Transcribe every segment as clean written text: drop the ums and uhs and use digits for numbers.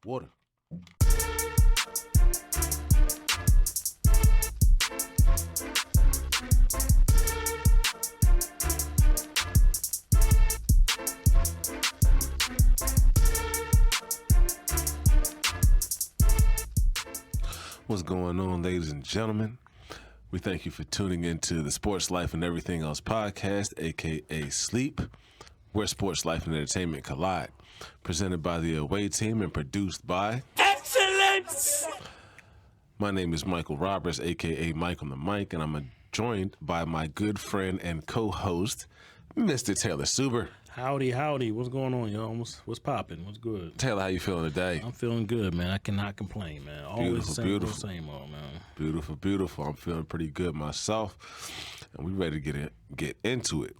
Water. What's going on, ladies and gentlemen? We thank you for tuning into the Sports Life and Everything Else podcast, aka S.L.E.E.P, where sports, life, and entertainment collide. Presented by the Away Team and produced by Excellence! My name is Michael Roberts, aka Mike on the Mic, and I'm joined by my good friend and co-host, Mr. Taylor Suber. Howdy, howdy. What's going on, y'all? What's popping? What's good? Taylor, how you feeling today? I'm feeling good, man. I cannot complain, man. Always Beautiful, same old, man. Beautiful. I'm feeling pretty good myself, and we ready to get into it.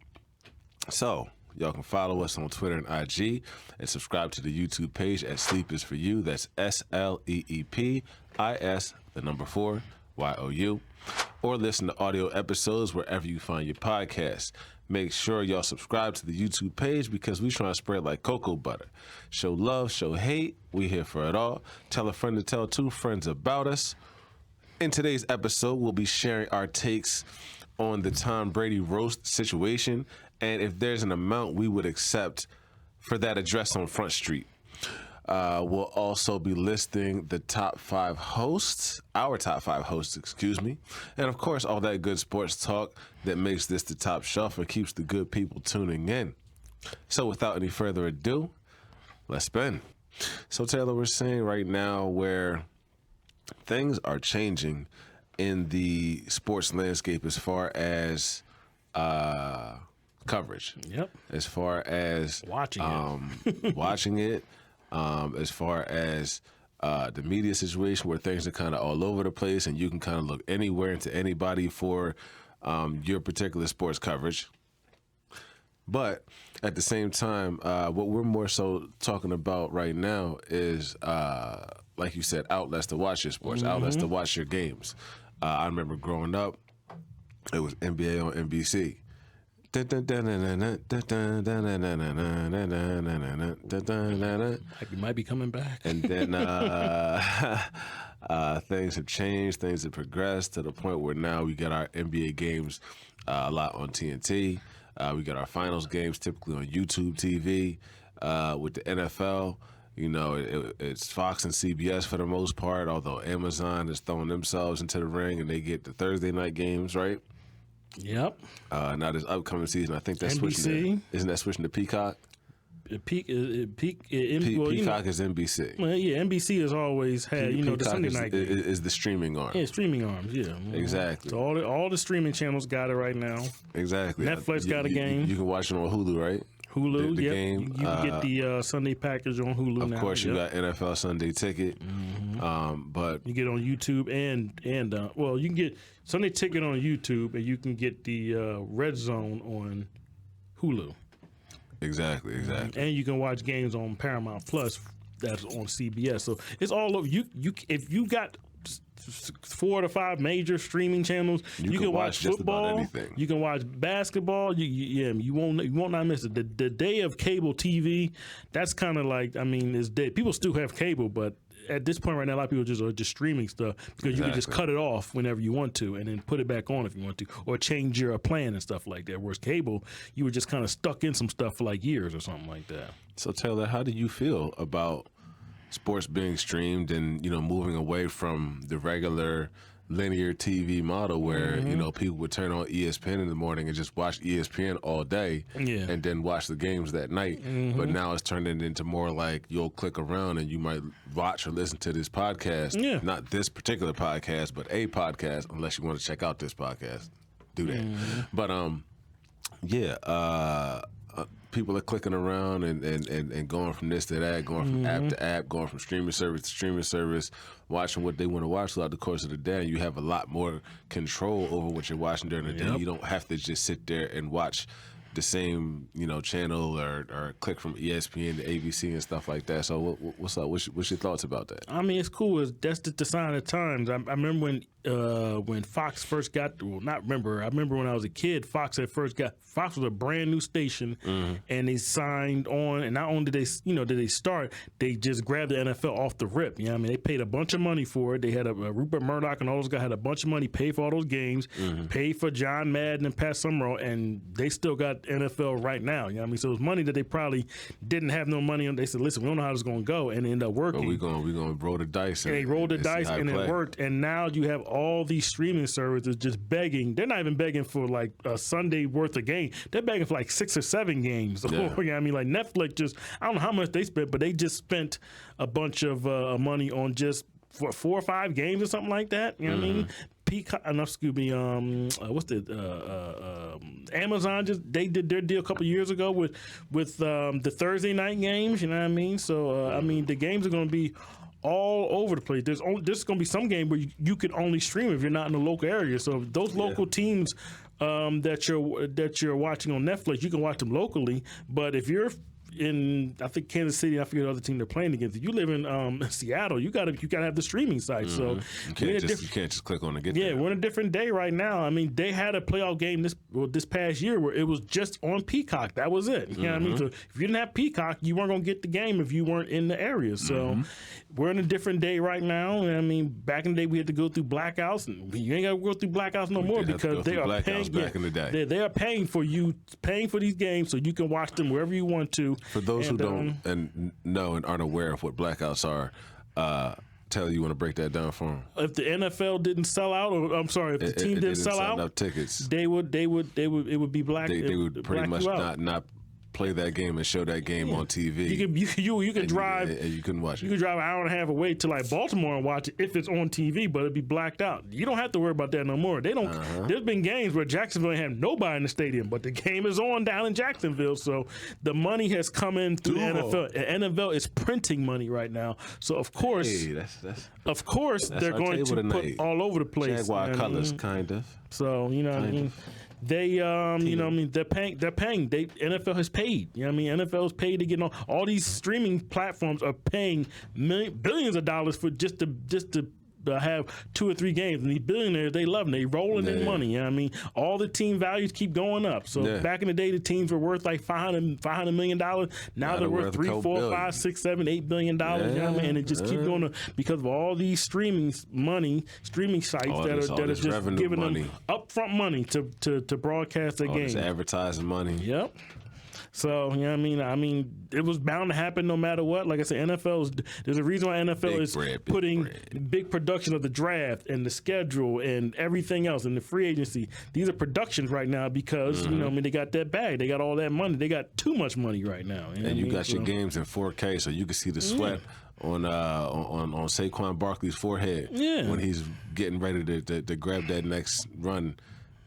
So, y'all can follow us on Twitter and IG, and subscribe to the YouTube page at Sleep Is For You. That's S.L.E.E.P, I-S, the number 4, Y-O-U. Or listen to audio episodes wherever you find your podcasts. Make sure y'all subscribe to the YouTube page because we trying to spread like cocoa butter. Show love, show hate. We here for it all. Tell a friend to tell 2 friends about us. In today's episode, we'll be sharing our takes on the Tom Brady roast situation and if there's an amount we would accept for that address on Front Street. We'll also be listing the top 5 hosts, our top 5 hosts, and of course, all that good sports talk that makes this the top shelf and keeps the good people tuning in. So without any further ado, let's spin. So Taylor, we're seeing right now where things are changing in the sports landscape as far as coverage. Yep. As far as Watching it. As far as the media situation where things are kind of all over the place and you can kind of look anywhere into anybody for your particular sports coverage. But at the same time, what we're more so talking about right now is, like you said, outlets to watch your sports, outlets to watch your games. I remember growing up, it was NBA on NBC. It might be coming back. And then things have changed, things have progressed to the point where now we get our NBA games a lot on TNT. We got our finals games typically on YouTube TV. With the NFL, you know, it's Fox and CBS for the most part, although Amazon is throwing themselves into the ring and they get the Thursday night games, right? Yep. Now this upcoming season, I think that's NBC. switching. Isn't that switching to Peacock? Peacock is NBC. Well, yeah, NBC has always had, Peacock the Sunday night game. is the streaming arm. Yeah, streaming arms, yeah. Exactly. So all the streaming channels got it right now. Exactly. Netflix got a game. You can watch it on Hulu, right? Hulu, the yep. game. You can get the Sunday package on Hulu now. Of course, you got NFL Sunday Ticket. But you get on YouTube and you can get Sunday Ticket on YouTube, and you can get the Red Zone on Hulu. Exactly. And you can watch games on Paramount Plus. That's on CBS. So it's all over. You if you got 4 to 5 major streaming channels, you can watch football. Just about anything. You can watch basketball. You won't not miss it. The day of cable TV, that's kind of like, is dead. People still have cable, but at this point right now, a lot of people are just streaming stuff because you can just cut it off whenever you want to and then put it back on if you want to, or change your plan and stuff like that. Whereas cable, you were just kind of stuck in some stuff for like years or something like that. So Taylor, how do you feel about sports being streamed and, moving away from the regular linear TV model where, people would turn on ESPN in the morning and just watch ESPN all day and then watch the games that night. But now it's turning into more like you'll click around and you might watch or listen to this podcast. Yeah. Not this particular podcast, but a podcast, unless you want to check out this podcast. Do that. But, people are clicking around and going from this to that, going from app to app, going from streaming service to streaming service, watching what they want to watch throughout the course of the day. And you have a lot more control over what you're watching during the day. You don't have to just sit there and watch the same channel or click from ESPN to ABC and stuff like that. So what's up? What's your thoughts about that? I mean, it's cool. That's the sign of the times. I remember when Fox first got. Well, not remember. I remember when I was a kid. Fox was a brand new station, and they signed on. And not only did they start, they just grabbed the NFL off the rip. You know what I mean? They paid a bunch of money for it. They had a Rupert Murdoch and all those guys had a bunch of money, paid for all those games, paid for John Madden and Pat Summerall, and they still got NFL right now. You know what I mean? So it was money that they probably didn't have no money on. They said, "Listen, we don't know how this is going to go," and it ended up working. But we're gonna roll the dice. And they rolled the dice, and it worked. And now you have all these streaming services just begging. They're not even begging for like a Sunday worth of game. They're begging for like 6 or 7 games. You know what I mean? Like Netflix I don't know how much they spent, but they just spent a bunch of money on just for 4 or 5 games or something like that. You know what I mean? Peacock, excuse me. What's the Amazon? They did their deal a couple years ago with the Thursday night games. You know what I mean? So I mean, the games are going to be all over the place. There's going to be some game where you can only stream if you're not in the local area. So those local teams that you're watching on Netflix, you can watch them locally. But if you're in, I think Kansas City, I forget the other team they're playing against. If you live in Seattle, you gotta have the streaming site. So you can't just click on it. Get there. We're in a different day right now. I mean, they had a playoff game this past year where it was just on Peacock. That was it. You know what I mean? So if you didn't have Peacock, you weren't gonna get the game if you weren't in the area. So we're in a different day right now. I mean, back in the day we had to go through blackouts, and you ain't gotta go through blackouts no more because they are paying. Back in the day. They are paying for these games so you can watch them wherever you want to. For those who don't know and aren't aware of what blackouts are, Taylor, you want to break that down for them? If the NFL didn't sell out, or I'm sorry, if the team didn't sell out enough tickets, it would be black. They would pretty much not play that game and show that game on TV. You can drive and you couldn't watch it. You can drive an hour and a half away to like Baltimore and watch it if it's on TV, but it'd be blacked out. You don't have to worry about that no more. They don't. There's been games where Jacksonville ain't have nobody in the stadium, but the game is on down in Jacksonville. So the money has come in through the NFL. And NFL is printing money right now. So of course, they're going to put all over the place. Jaguar colors, kind of. So you know what I mean. They, you know what I mean, they're paying. NFL has paid. You know what I mean? NFL is paid to get on. All these streaming platforms are paying billions of dollars for just to have 2 or 3 games. And these billionaires, they love them. They rolling in money. You know what I mean? All the team values keep going up. So back in the day, the teams were worth like $500 million. Now they're worth $3, $4, $5, $6, $7, $8 billion. You know what I mean? And it just keeps going up because of all these streaming sites that are just giving them upfront money to broadcast their games. Advertising money. Yep. So, you know what I mean? It was bound to happen no matter what. Like I said, there's a reason why NFL is putting big production of the draft and the schedule and everything else and the free agency. These are productions right now because, you know what I mean, they got that bag. They got all that money. They got too much money right now. You know and you got your games in 4K so you can see the sweat on Saquon Barkley's forehead when he's getting ready to grab that next run,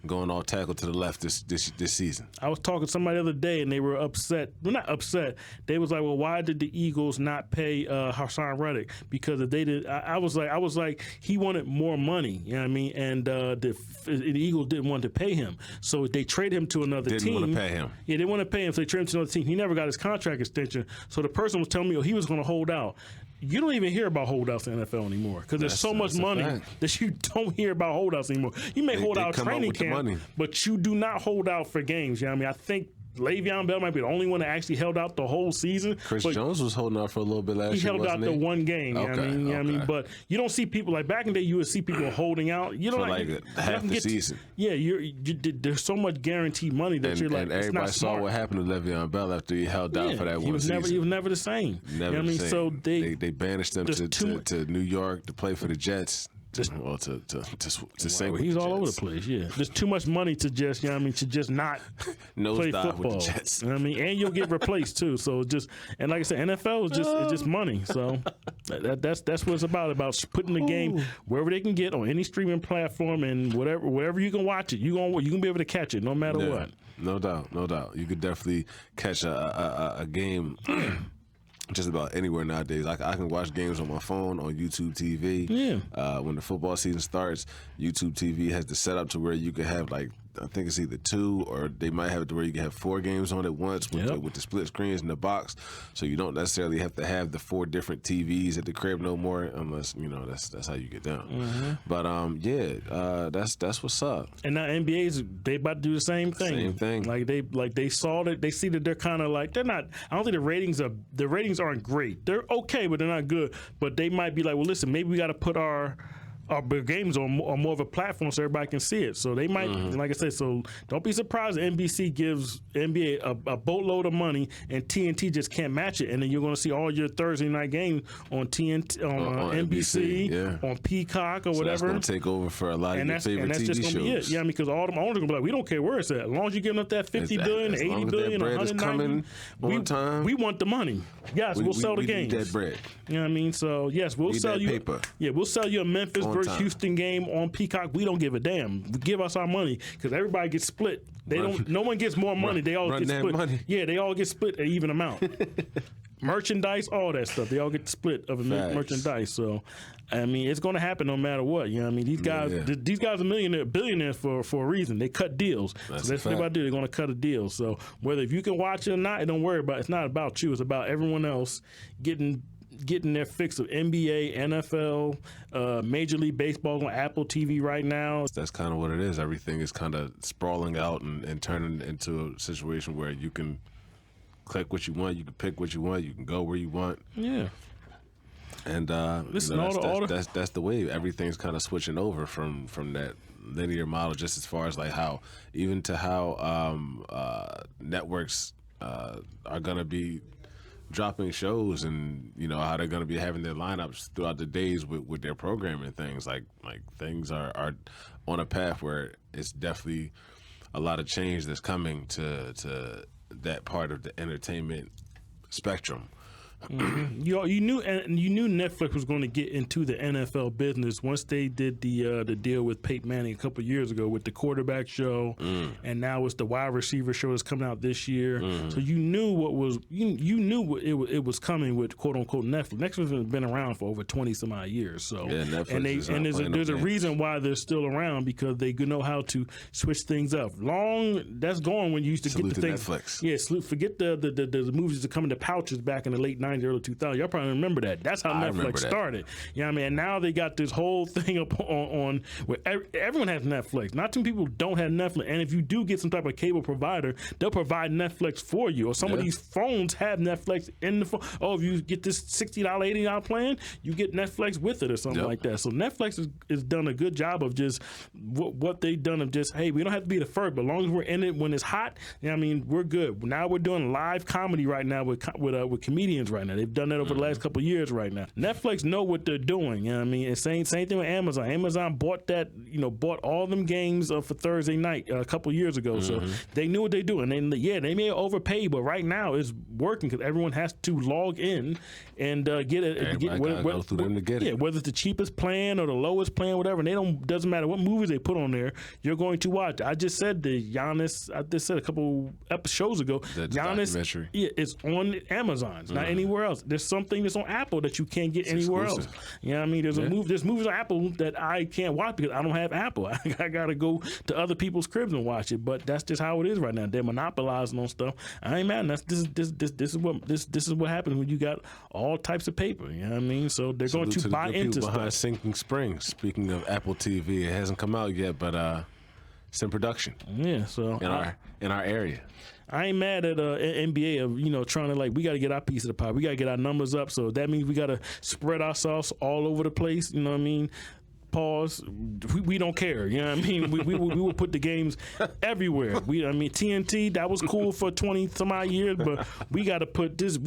going all tackle to the left this season. I was talking to somebody the other day, and they were upset. Well, not upset. They was like, "Well, why did the Eagles not pay Hassan Reddick? Because if they did, I was like, he wanted more money. You know what I mean? And the Eagles didn't want to pay him, so they traded him to another team. Didn't want to pay him. Yeah, they want to pay him, so they traded him to another team. He never got his contract extension. So the person was telling me, he was going to hold out. You don't even hear about holdouts in the NFL anymore because there's so much money that you don't hear about holdouts anymore. You may hold out training camp, but you do not hold out for games. You know what I mean? I think Le'Veon Bell might be the only one that actually held out the whole season. Chris Jones was holding out for a little bit last year. He held out the one game. Okay, you know what I mean? But you don't see people like back in the day. You would see people holding out. You don't for like half the season. There's so much guaranteed money that you're like. And everybody saw what happened to Le'Veon Bell after he held out for that one season. He was never the same. Never you know the same. So they banished him to New York to play for the Jets. To sing with he's the all Jets. over the place. Yeah, there's too much money to just not play football. With the Jets. You know what I mean, and you'll get replaced too. So and like I said, NFL is just money. So that's what it's about putting the game wherever they can get on any streaming platform and wherever you can watch it. You can be able to catch it no matter what. No doubt. You could definitely catch a game. Just about anywhere nowadays. I can watch games on my phone, on YouTube TV. Yeah. When the football season starts, YouTube TV has the setup to where you can have like I think it's either 2 or they might have it to where you can have 4 games on at once with the split screens in the box. So you don't necessarily have to have the 4 different TVs at the crib no more, unless that's how you get down. But that's what's up. And now NBA's they about to do the same thing. Same thing. Like they saw that they see that they're kind of like they're not. I don't think the ratings aren't great. They're okay, but they're not good. But they might be like, well, listen, maybe we got to put our games on more of a platform so everybody can see it. So they might, like I said, so don't be surprised if NBC gives NBA a boatload of money and TNT just can't match it. And then you're going to see all your Thursday night games on TNT, on NBC, on Peacock or whatever. That's going to take over for a lot of your favorite TV just shows. Be it. Yeah, because all them owners are going to be like, we don't care where it's at. As long as you're giving up that $50 billion, $80 billion, $190 we want the money. Yes, we'll sell the games. Need that bread. You know what I mean? So yes, we'll sell you paper. Yeah, we'll sell you a Memphis versus Houston game on Peacock. We don't give a damn. Give us our money because everybody gets split. No one gets more money. They all get split. Money. Yeah, they all get split an even amount. Merchandise, all that stuff. They all get split of merchandise. So, I mean, it's going to happen no matter what. You know what I mean? These guys, these guys are billionaires for a reason. They cut deals. So that's what they're about to do. They're going to cut a deal. So whether if you can watch it or not, don't worry about it. It's not about you. It's about everyone else getting their fix of NBA, NFL, Major League Baseball on Apple TV right now. That's kind of what it is. Everything is kind of sprawling out and turning into a situation where you can click what you want, you can pick what you want, you can go where you want. Yeah. And that's the way everything's kind of switching over from that linear model, just as far as like how networks are going to be dropping shows and how they're going to be having their lineups throughout the days with their programming. Things like things are on a path where it's definitely a lot of change that's coming to that part of the entertainment spectrum. Mm-hmm. You knew Netflix was going to get into the NFL business once they did the deal with Peyton Manning a couple of years ago with the quarterback show, and now it's the wide receiver show that's coming out this year. So you knew it was coming with quote unquote Netflix. Netflix has been around for over 20 some odd years. So there's a reason why they're still around, because they know how to switch things up. That's gone when you used to get the things. Netflix. Yeah, forget the movies that come in the pouches back in the late 90s, early 2000s. Y'all probably remember that. That's how Netflix started. You know what I mean? And now they got this whole thing up on where everyone has Netflix. Not too many people don't have Netflix. And if you do get some type of cable provider, they'll provide Netflix for you. Or some of these phones have Netflix in the phone. Oh, if you get this $60, $80 plan, you get Netflix with it or something like that. So Netflix has done a good job of just what they've done of just, hey, we don't have to be the first, but as long as we're in it when it's hot, you know what I mean, we're good. Now we're doing live comedy right now with comedians right now. They've done that over the last couple of years right now. Netflix know what they're doing. You know what I mean? And same thing with Amazon. Amazon bought bought all them games for Thursday night a couple of years ago. So they knew what they're doing. And they may overpay, but right now it's working because everyone has to log in and get it. Go through them to get it. Yeah, whether it's the cheapest plan or the lowest plan, whatever. And doesn't matter what movies they put on there, you're going to watch. I just said Giannis. I just said a couple shows ago. Giannis, documentary. Yeah, it's on Amazon. It's not anywhere else. There's something that's on Apple that you can't get anywhere else. You know what I mean? There's movies on Apple that I can't watch because I don't have Apple. I gotta go to other people's cribs and watch it. But that's just how it is right now. They're monopolizing on stuff. I ain't mad. This is what happens when you got all types of paper. You know what I mean? So they're going to buy into stuff. Behind Sinking Spring. Speaking of Apple TV, it hasn't come out yet, but it's in production. Yeah. So in our area. I ain't mad at NBA of trying to we got to get our piece of the pie. We got to get our numbers up. So that means we got to spread ourselves all over the place. You know what I mean? Pause. We don't care. You know what I mean? We will put the games everywhere. TNT, that was cool for 20 some odd years, but we got to put this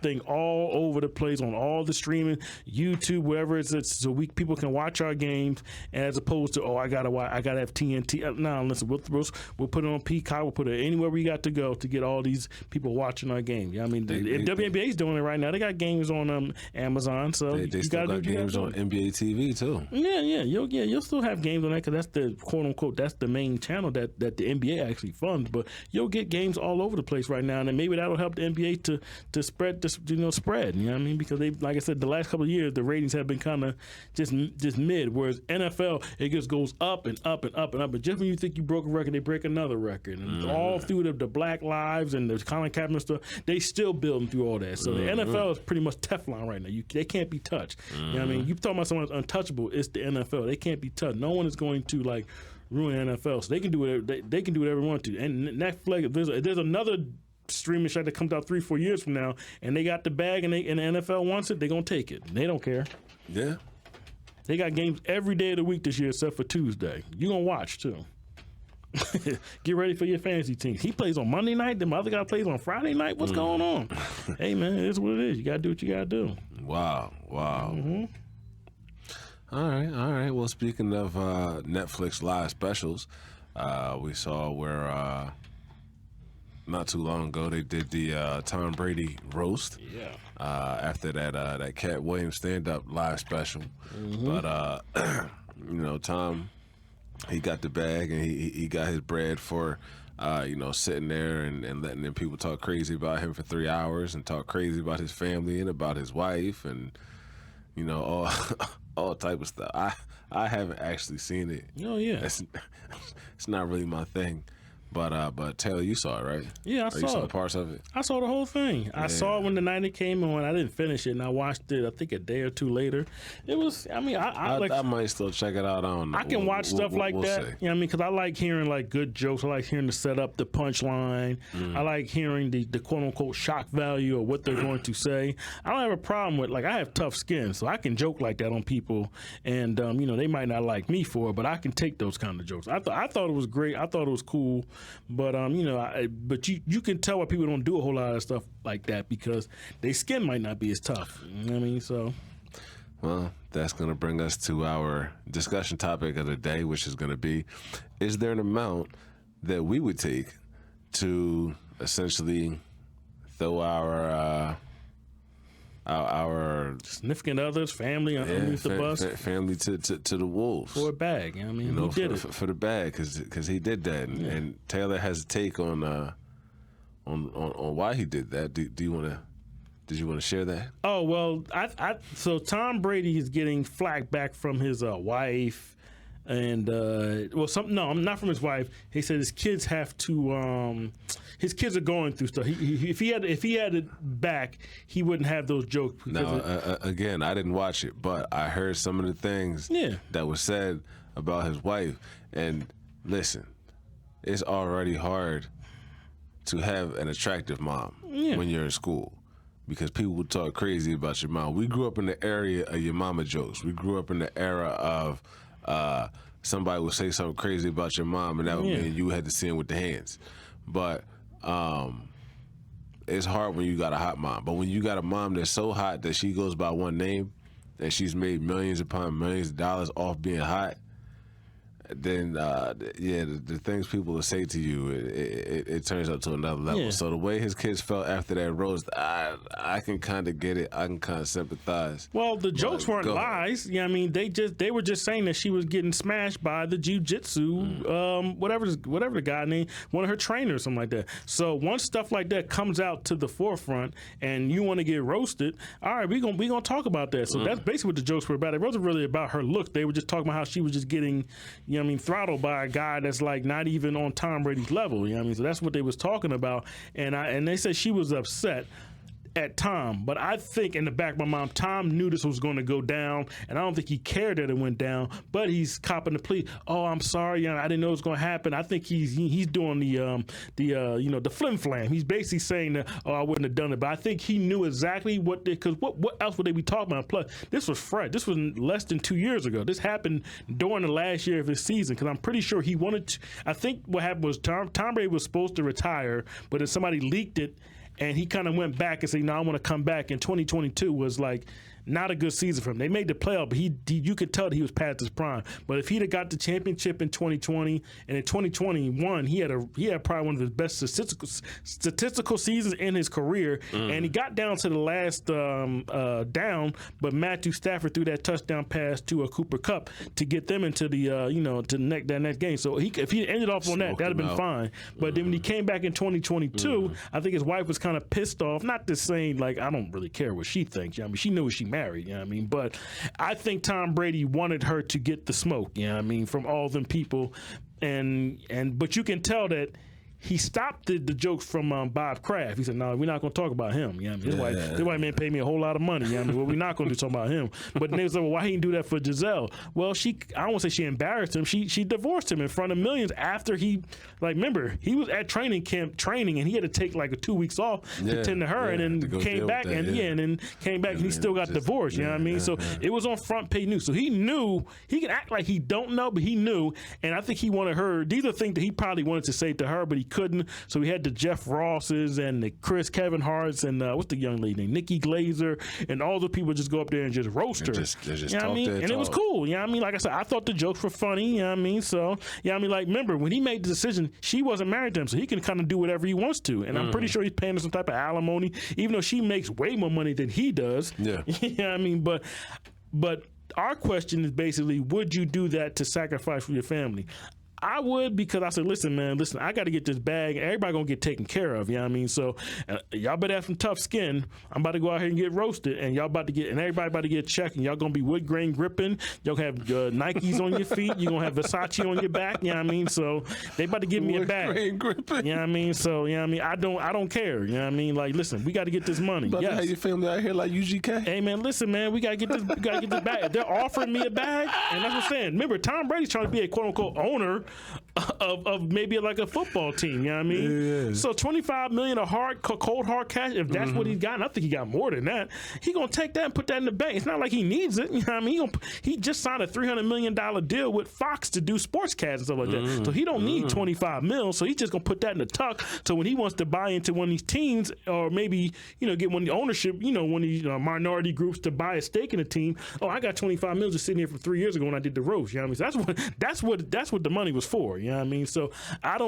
thing all over the place on all the streaming, YouTube, wherever it's so people can watch our games, as opposed to I gotta have TNT. No, listen, we'll put it on Peacock. We'll put it anywhere we got to go to get all these people watching our game. You know what I mean? WNBA's doing it right now. They got games on Amazon, so they still got games on NBA TV too. You'll still have games on that because that's the quote unquote that's the main channel that the NBA actually funds. But you'll get games all over the place right now, and then maybe that'll help the NBA to spread this spread. You know what I mean? Because they, like I said, the last couple of years the ratings have been kind of just mid. Whereas NFL, it just goes up and up and up and up. But just when you think you broke a record, they break another record, and all through the Black Lives and the Colin Kaepernick stuff, they still building through all that. So the NFL is pretty much Teflon right now. They can't be touched. You know what I mean? You talking about someone's untouchable? It's the NFL. They can't be touched. No one is going to like ruin the NFL. So they can do whatever they can do whatever they want to. And Netflix, there's another streaming site that comes out 3-4 years from now, and they got the bag, and the NFL wants it, they're gonna take it. They don't care. Yeah. They got games every day of the week this year except for Tuesday. You gonna watch too. Get ready for your fantasy team. He plays on Monday night. The other guy plays on Friday night. What's going on? Hey man, it's what it is. You gotta do what you gotta do. Wow. All right. Well, speaking of Netflix live specials, we saw where not too long ago they did the Tom Brady roast. Yeah. After that Cat Williams stand-up live special, but Tom, he got the bag and he got his bread for sitting there and letting them people talk crazy about him for 3 hours and talk crazy about his family and about his wife and all type of stuff. I haven't actually seen it. Oh yeah. It's not really my thing. But Taylor, you saw it, right? Yeah, I or saw you saw it. Parts of it. I saw the whole thing. Yeah. I saw it when the night it came on. I didn't finish it, and I watched it. I think a day or two later. It was. I mean, I might still check it out. I don't know. I can watch stuff like that. See. You know what I mean? Because I like hearing like good jokes. I like hearing the setup, the punchline. I like hearing the quote unquote shock value of what they're going to say. I don't have a problem with I have tough skin, so I can joke like that on people, and they might not like me for it, but I can take those kind of jokes. I thought it was great. I thought it was cool, but but you can tell why people don't do a whole lot of stuff like that because their skin might not be as tough. You know what I mean? So. Well, that's going to bring us to our discussion topic of the day, which is going to be, is there an amount that we would take to essentially throw our significant others, family underneath the bus, family to the wolves for a bag? I mean, he did it for the bag because he did that, and Taylor has a take on why he did that. Did you want to share that? Oh well, so Tom Brady is getting flack back from his wife. And I'm not from his wife. He said his kids have to. His kids are going through stuff. If he had it back, he wouldn't have those jokes. Now, again, I didn't watch it, but I heard some of the things that was said about his wife. And listen, it's already hard to have an attractive mom when you're in school. Because people would talk crazy about your mom. We grew up in the area of your mama jokes. We grew up in the era of somebody would say something crazy about your mom, and that would mean you had to see him with the hands. But it's hard when you got a hot mom. But when you got a mom that's so hot that she goes by one name, and she's made millions upon millions of dollars off being hot, then the things people will say to you, it turns up to another level. Yeah. So the way his kids felt after that roast, I can kind of get it. I can kind of sympathize. Well, the jokes weren't lies. Yeah, I mean, they were just saying that she was getting smashed by the jiu-jitsu, whatever the guy named, one of her trainers, something like that. So once stuff like that comes out to the forefront, and you want to get roasted, all right, we gonna talk about that. So that's basically what the jokes were about. It wasn't really about her look. They were just talking about how she was just getting, throttled by a guy that's like not even on Tom Brady's level. You know what I mean? So that's what they was talking about. And they said she was upset at Tom, but I think in the back of my mind, Tom knew this was going to go down, and I don't think he cared that it went down. But he's copping the plea. Oh, I'm sorry, I didn't know it was going to happen. I think he's doing the flim flam. He's basically saying that, oh, I wouldn't have done it. But I think he knew exactly because what else would they be talking about? Plus, this was fresh. This was less than 2 years ago. This happened during the last year of his season because I'm pretty sure he wanted to. I think what happened was Tom Brady was supposed to retire, but then somebody leaked it. And he kind of went back and said, "No, I want to come back." And 2022 was like, not a good season for him. They made the playoff, but you could tell that he was past his prime. But if he'd have got the championship in 2020 and in 2021, he had probably one of his best statistical seasons in his career. And he got down to the last down, but Matthew Stafford threw that touchdown pass to a Cooper Kupp to get them into the to that next game. So if he ended off on that, that'd have been fine. But then when he came back in 2022, I think his wife was kind of pissed off. Not just saying like I don't really care what she thinks. You know what I mean, she knew what she married. You know what I mean, but I think Tom Brady wanted her to get the smoke. You know what I mean, from all them people, but you can tell that. He stopped the jokes from Bob Kraft. He said, "No, we're not going to talk about him." You know what I mean? This white man paid me a whole lot of money. You know what I mean? Well, we're not going to talk about him. But then they was like, "Well, why he didn't do that for Giselle?" Well, I don't want to say she embarrassed him. She divorced him in front of millions after he, remember, he was at training camp training, and he had to take like 2 weeks off to tend to her, and then came back and then came back and he still got divorced. You know what I mean? So it was on front page news. So he knew he could act like he don't know, but he knew, and I think he wanted her. These are things that he probably wanted to say to her, but he couldn't. So he had the Jeff Rosses and the Kevin Harts and what's the young lady named Nikki Glazer, and all the people just go up there and just roast her. Just you know what I mean? And it was cool. You know what I mean? Like I said, I thought the jokes were funny. You know what I mean? So, you know what I mean? Like, remember, when he made the decision, she wasn't married to him, so he can kind of do whatever he wants to. And I'm pretty sure he's paying her some type of alimony, even though she makes way more money than he does. Yeah. You know what I mean? But our question is basically, would you do that to sacrifice for your family? I would, because I said, listen, I got to get this bag. Everybody going to get taken care of, you know what I mean? So y'all better have some tough skin. I'm about to go out here and get roasted, and everybody about to get checked, and y'all going to be wood grain gripping. Y'all going to have Nikes on your feet. You're going to have Versace on your back, you know what I mean? So they about to give me a bag. Wood grain gripping. You know what I mean? So, you know what I mean? I don't care, you know what I mean? Like, listen, we got to get this money. About to have your family out here like UGK? Hey, man, listen, man, we got to get this bag. They're offering me a bag, and that's what I'm saying. Remember, Tom Brady's trying to be a quote-unquote owner of maybe like a football team, you know what I mean? Yeah. So $25 million of cold hard cash, if that's what he's got, and I think he got more than that, he gonna take that and put that in the bank. It's not like he needs it, you know what I mean? He just signed a $300 million deal with Fox to do sportscasts and stuff like that. So he don't need $25 million, so he's just gonna put that in the tuck. So when he wants to buy into one of these teams, or maybe, get one of the ownership, one of these minority groups to buy a stake in a team, I got $25 million just sitting here from 3 years ago when I did the roast, you know what I mean? So that's what the money was for, you know what I mean? So I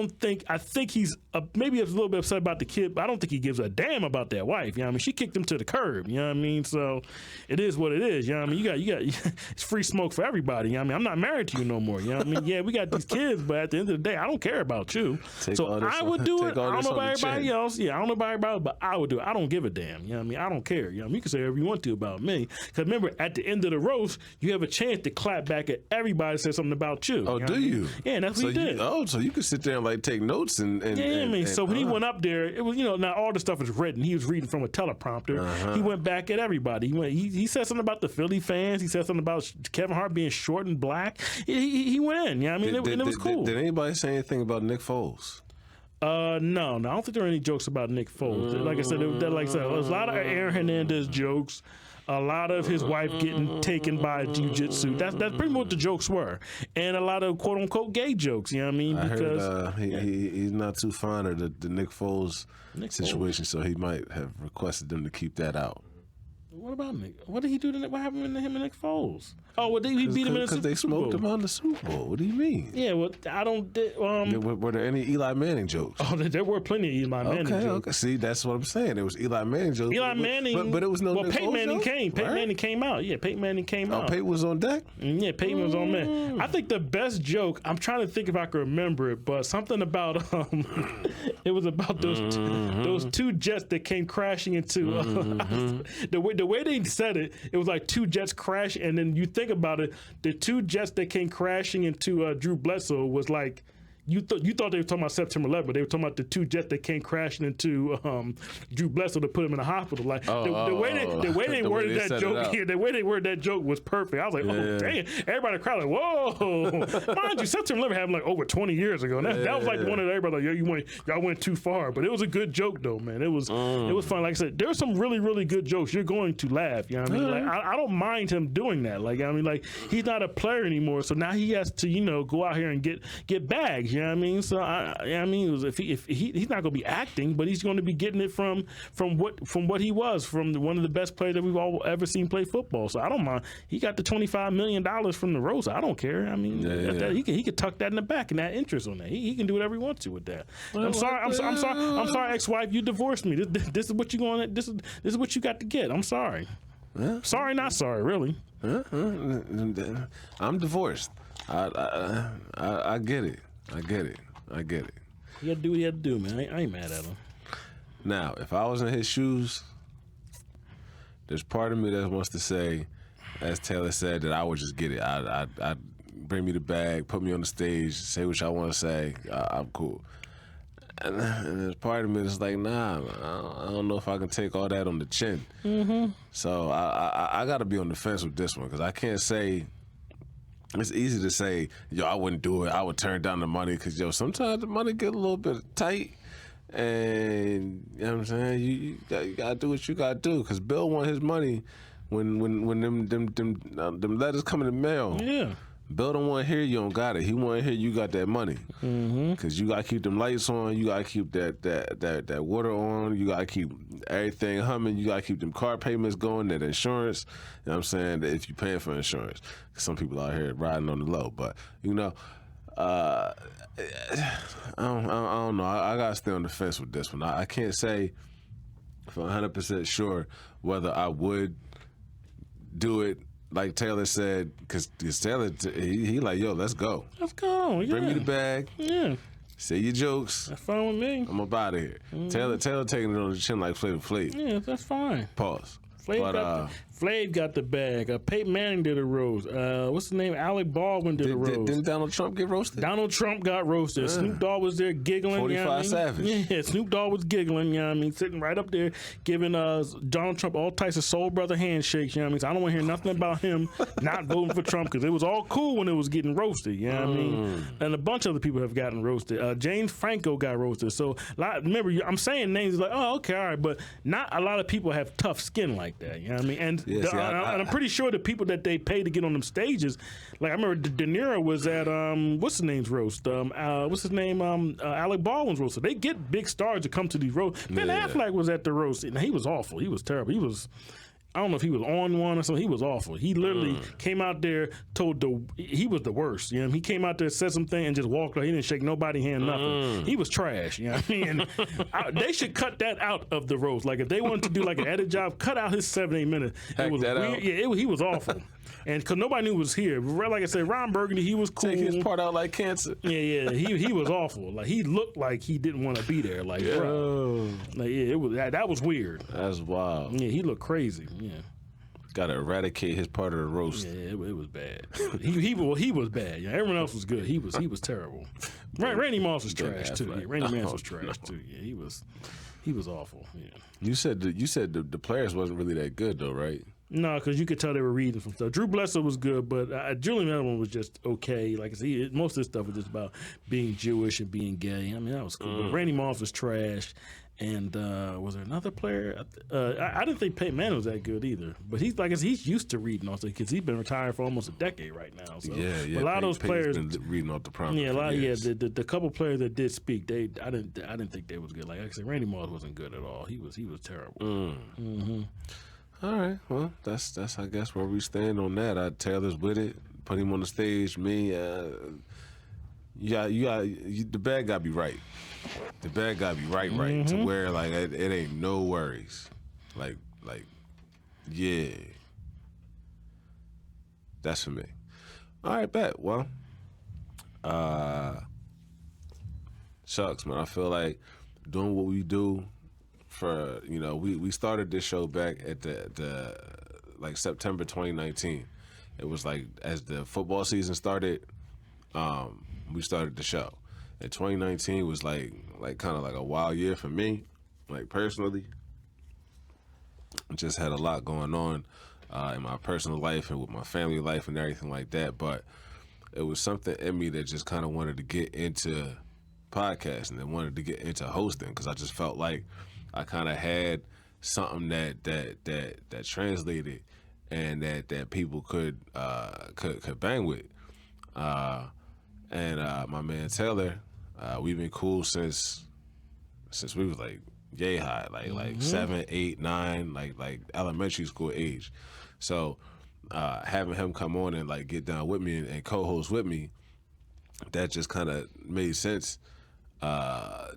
think he's maybe a little bit upset about the kid, but I don't think he gives a damn about that wife. You know what I mean? She kicked him to the curb. You know what I mean? So it is what it is. You know what I mean? You got it's free smoke for everybody. You know what I mean? I'm not married to you no more. You know what I mean? Yeah, we got these kids, but at the end of the day, I don't care about you. So I would do it. I don't know about everybody else. Yeah, I don't know about everybody, but I would do it. I don't give a damn. You know what I mean? I don't care. You know what I mean? You can say whatever you want to about me. Because remember, at the end of the roast, you have a chance to clap back at everybody that says something about you. Oh, you know do you? Yeah, and that's what he did. So you could sit there and take notes and I mean, so when he went up there, it was now all the stuff is written. He was reading from a teleprompter. He went back at everybody. He said something about the Philly fans. He said something about Kevin Hart being short and black. He went in. Yeah, I mean, it was cool. Did anybody say anything about Nick Foles? No, I don't think there were any jokes about Nick Foles. Like I said, there was a lot of Aaron Hernandez jokes. A lot of his wife getting taken by jiu-jitsu. That's pretty much what the jokes were. And a lot of quote-unquote gay jokes, you know what I mean? Because I heard he's not too fond of the Nick Foles situation, so he might have requested them to keep that out. What about Nick? What did he do to Nick? What happened to him and Nick Foles? Oh, well, he beat him in the Super Bowl. Because they smoked him on the Super Bowl. What do you mean? Yeah, well, I don't... were there any Eli Manning jokes? Oh, there were plenty of Eli Manning jokes. Okay. See, that's what I'm saying. There was Eli Manning jokes. Eli Manning... But it was no Nick Peyton Foles Manning jokes? came. Peyton Manning came out. Yeah, Peyton Manning came out. Peyton was on deck? Yeah, Peyton was on man. I think the best joke, I'm trying to think if I can remember it, but something about... it was about those two jets that came crashing into... the way they said it, it was like two jets crash, and then you think about it, the two jets that came crashing into Drew Bledsoe was like, you thought they were talking about September 11th, but they were talking about the two jets that came crashing into Drew Bledsoe to put him in the hospital. Like the way they worded that joke here, the way they worded that joke was perfect. I was like, oh damn! Everybody in the crowd like, whoa! Mind you, September 11th happened like over 20 years ago. That was like one of everybody like, y'all went too far. But it was a good joke though, man. It was fun. Like I said, there's some really really good jokes. You're going to laugh. You know what I mean? Like I don't mind him doing that. Like I mean, like he's not a player anymore, so now he has to go out here and get bags. You know what I mean? So I mean, if he's not going to be acting, but he's going to be getting it from what he was, from one of the best players that we've all ever seen play football. So I don't mind. He got the $25 million from the roast. I don't care. I mean, he could tuck that in the back and add interest on that. He can do whatever he wants to with that. I'm sorry, ex-wife. You divorced me. This is what you going. This is what you got to get. I'm sorry. Sorry, not sorry. Really. I'm divorced. I get it. I get it. He had to do what he had to do, man. I ain't mad at him. Now, if I was in his shoes, there's part of me that wants to say, as Taylor said, that I would just get it. I'd bring me the bag, put me on the stage, say what y'all want to say. I'm cool. And there's part of me that's like, nah, man, I don't know if I can take all that on the chin. Mm-hmm. So I got to be on the fence with this one, because I can't say. It's easy to say, yo, I wouldn't do it. I would turn down the money, because, yo, sometimes the money get a little bit tight. And, you know what I'm saying? You got to do what you got to do, because Bill want his money when them letters come in the mail. Yeah. Bill don't want to hear you don't got it. He want to hear you got that money. Because you got to keep them lights on. You got to keep that water on. You got to keep everything humming. You got to keep them car payments going, that insurance. You know what I'm saying? That if you're paying for insurance. Some people out here riding on the low. But, you know, I don't know. I got to stay on the fence with this one. I can't say for 100% sure whether I would do it. Like Taylor said, because Taylor, he like, yo, let's go. Let's go. Yeah. Bring me the bag. Yeah. Say your jokes. That's fine with me. I'm up out of here. Taylor taking it on the chin like Flavor Flav. Yeah, that's fine. Pause. Flav got the bag. Peyton Manning did a roast. What's the name? Alec Baldwin did a roast. Didn't Donald Trump get roasted? Donald Trump got roasted. Snoop Dogg was there giggling. 45 you know what I mean? Savage. Yeah, Snoop Dogg was giggling. You know what I mean? Sitting right up there giving Donald Trump all types of soul brother handshakes. You know what I mean? So I don't want to hear nothing about him not voting for Trump, because it was all cool when it was getting roasted. You know what I mean? And a bunch of other people have gotten roasted. James Franco got roasted. So remember, I'm saying names like, oh, okay, all right, but not a lot of people have tough skin like that. You know what I mean? And I'm pretty sure the people that they pay to get on them stages, like I remember De Niro was at what's his name's roast? What's his name? Alec Baldwin's roast. So they get big stars to come to these roasts. Ben Affleck was at the roast, and he was awful. He was terrible. I don't know if he was on one or something. He was awful. He literally came out there, he was the worst. You know, he came out there, said something, and just walked away. He didn't shake nobody's hand, nothing. He was trash. You know what I mean? And they should cut that out of the roast. Like if they wanted to do like an edit job, cut out his 7-8 minutes. It was weird. Out. Yeah, he was awful. And because nobody knew he was here. Like I said, Ron Burgundy, he was cool. Take his part out like cancer. Yeah. He was awful. Like he looked like he didn't want to be there. Like, bro. Like, yeah, it was that was weird. That's wild. Yeah, he looked crazy. Yeah. Got to eradicate his part of the roast. Yeah, it was bad. he was bad. Yeah, everyone else was good. He was terrible. Randy Moss was trash too. Yeah, Randy Moss was trash too. Yeah, he was awful. Yeah. You said the players wasn't really that good though, right? No, because you could tell they were reading some stuff. Drew Bledsoe was good, but Julian Edelman was just okay. Like I said, most of this stuff was just about being Jewish and being gay. I mean, that was cool. But Randy Moss was trash. And was there another player? I didn't think Peyton Manning was that good either. But he's used to reading also, because he's been retired for almost a decade right now. So yeah. But a lot of those players been reading off the promise. Yeah, the couple players that did speak, I didn't think they was good. Like I said, Randy Moss wasn't good at all. He was terrible. All right, well, that's I guess where we stand on that. Taylor's with it. Put him on the stage. Me, the bag gotta be right. The bag gotta be right to where like it ain't no worries. Like yeah. That's for me. All right, bet. Well, shucks, man. I feel like doing what we do for, we started this show back at the like September 2019. It was like as the football season started, we started the show. And 2019 was like kind of like a wild year for me, like personally. Just had a lot going on in my personal life and with my family life and everything like that. But it was something in me that just kind of wanted to get into podcasting and wanted to get into hosting, because I just felt like I kind of had something that translated and that people could bang with. And my man Taylor, we've been cool since we was like yay high, like 7, 8, 9, like elementary school age. So having him come on and like get down with me and co-host with me, that just kind of made sense.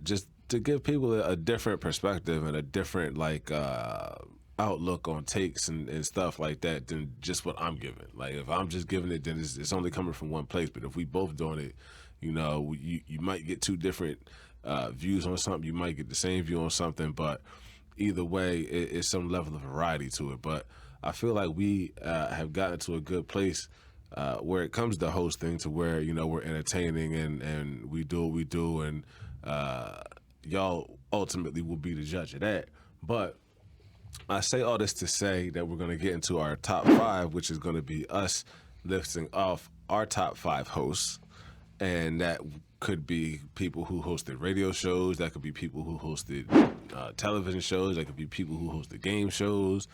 Just to give people a different perspective and a different like outlook on takes and stuff like that than just what I'm giving. Like if I'm just giving it, then it's only coming from one place. But if we both doing it, you might get two different views on something. You might get the same view on something, but either way, it's some level of variety to it. But I feel like we have gotten to a good place where it comes to hosting, to where we're entertaining and we do what we do, and y'all ultimately will be the judge of that. But I say all this to say that we're going to get into our top 5, which is going to be us listing off our top 5 hosts, and that could be people who hosted radio shows, that could be people who hosted television shows, that could be people who hosted game shows.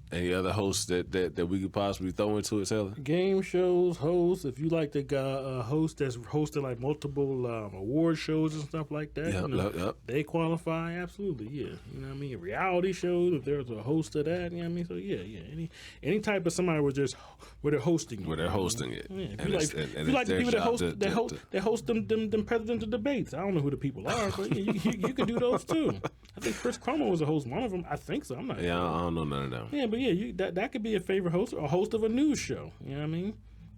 Any other hosts that we could possibly throw into it, Taylor? Game shows, hosts. If you like the host that's hosted like multiple award shows and stuff like that, Yep. they qualify. Absolutely, yeah. You know what I mean? Reality shows. If there's a host of that, you know what I mean. So yeah. Any type of somebody where they're hosting. Where they're hosting it. Yeah. If you like the people that host them presidential debates. I don't know who the people are, but yeah, you can do those too. I think Chris Cuomo was a host. One of them, I think so. I'm not. Yeah, I don't know none of them. Yeah, but yeah, that could be a favorite host, or a host of a news show. You know what I mean?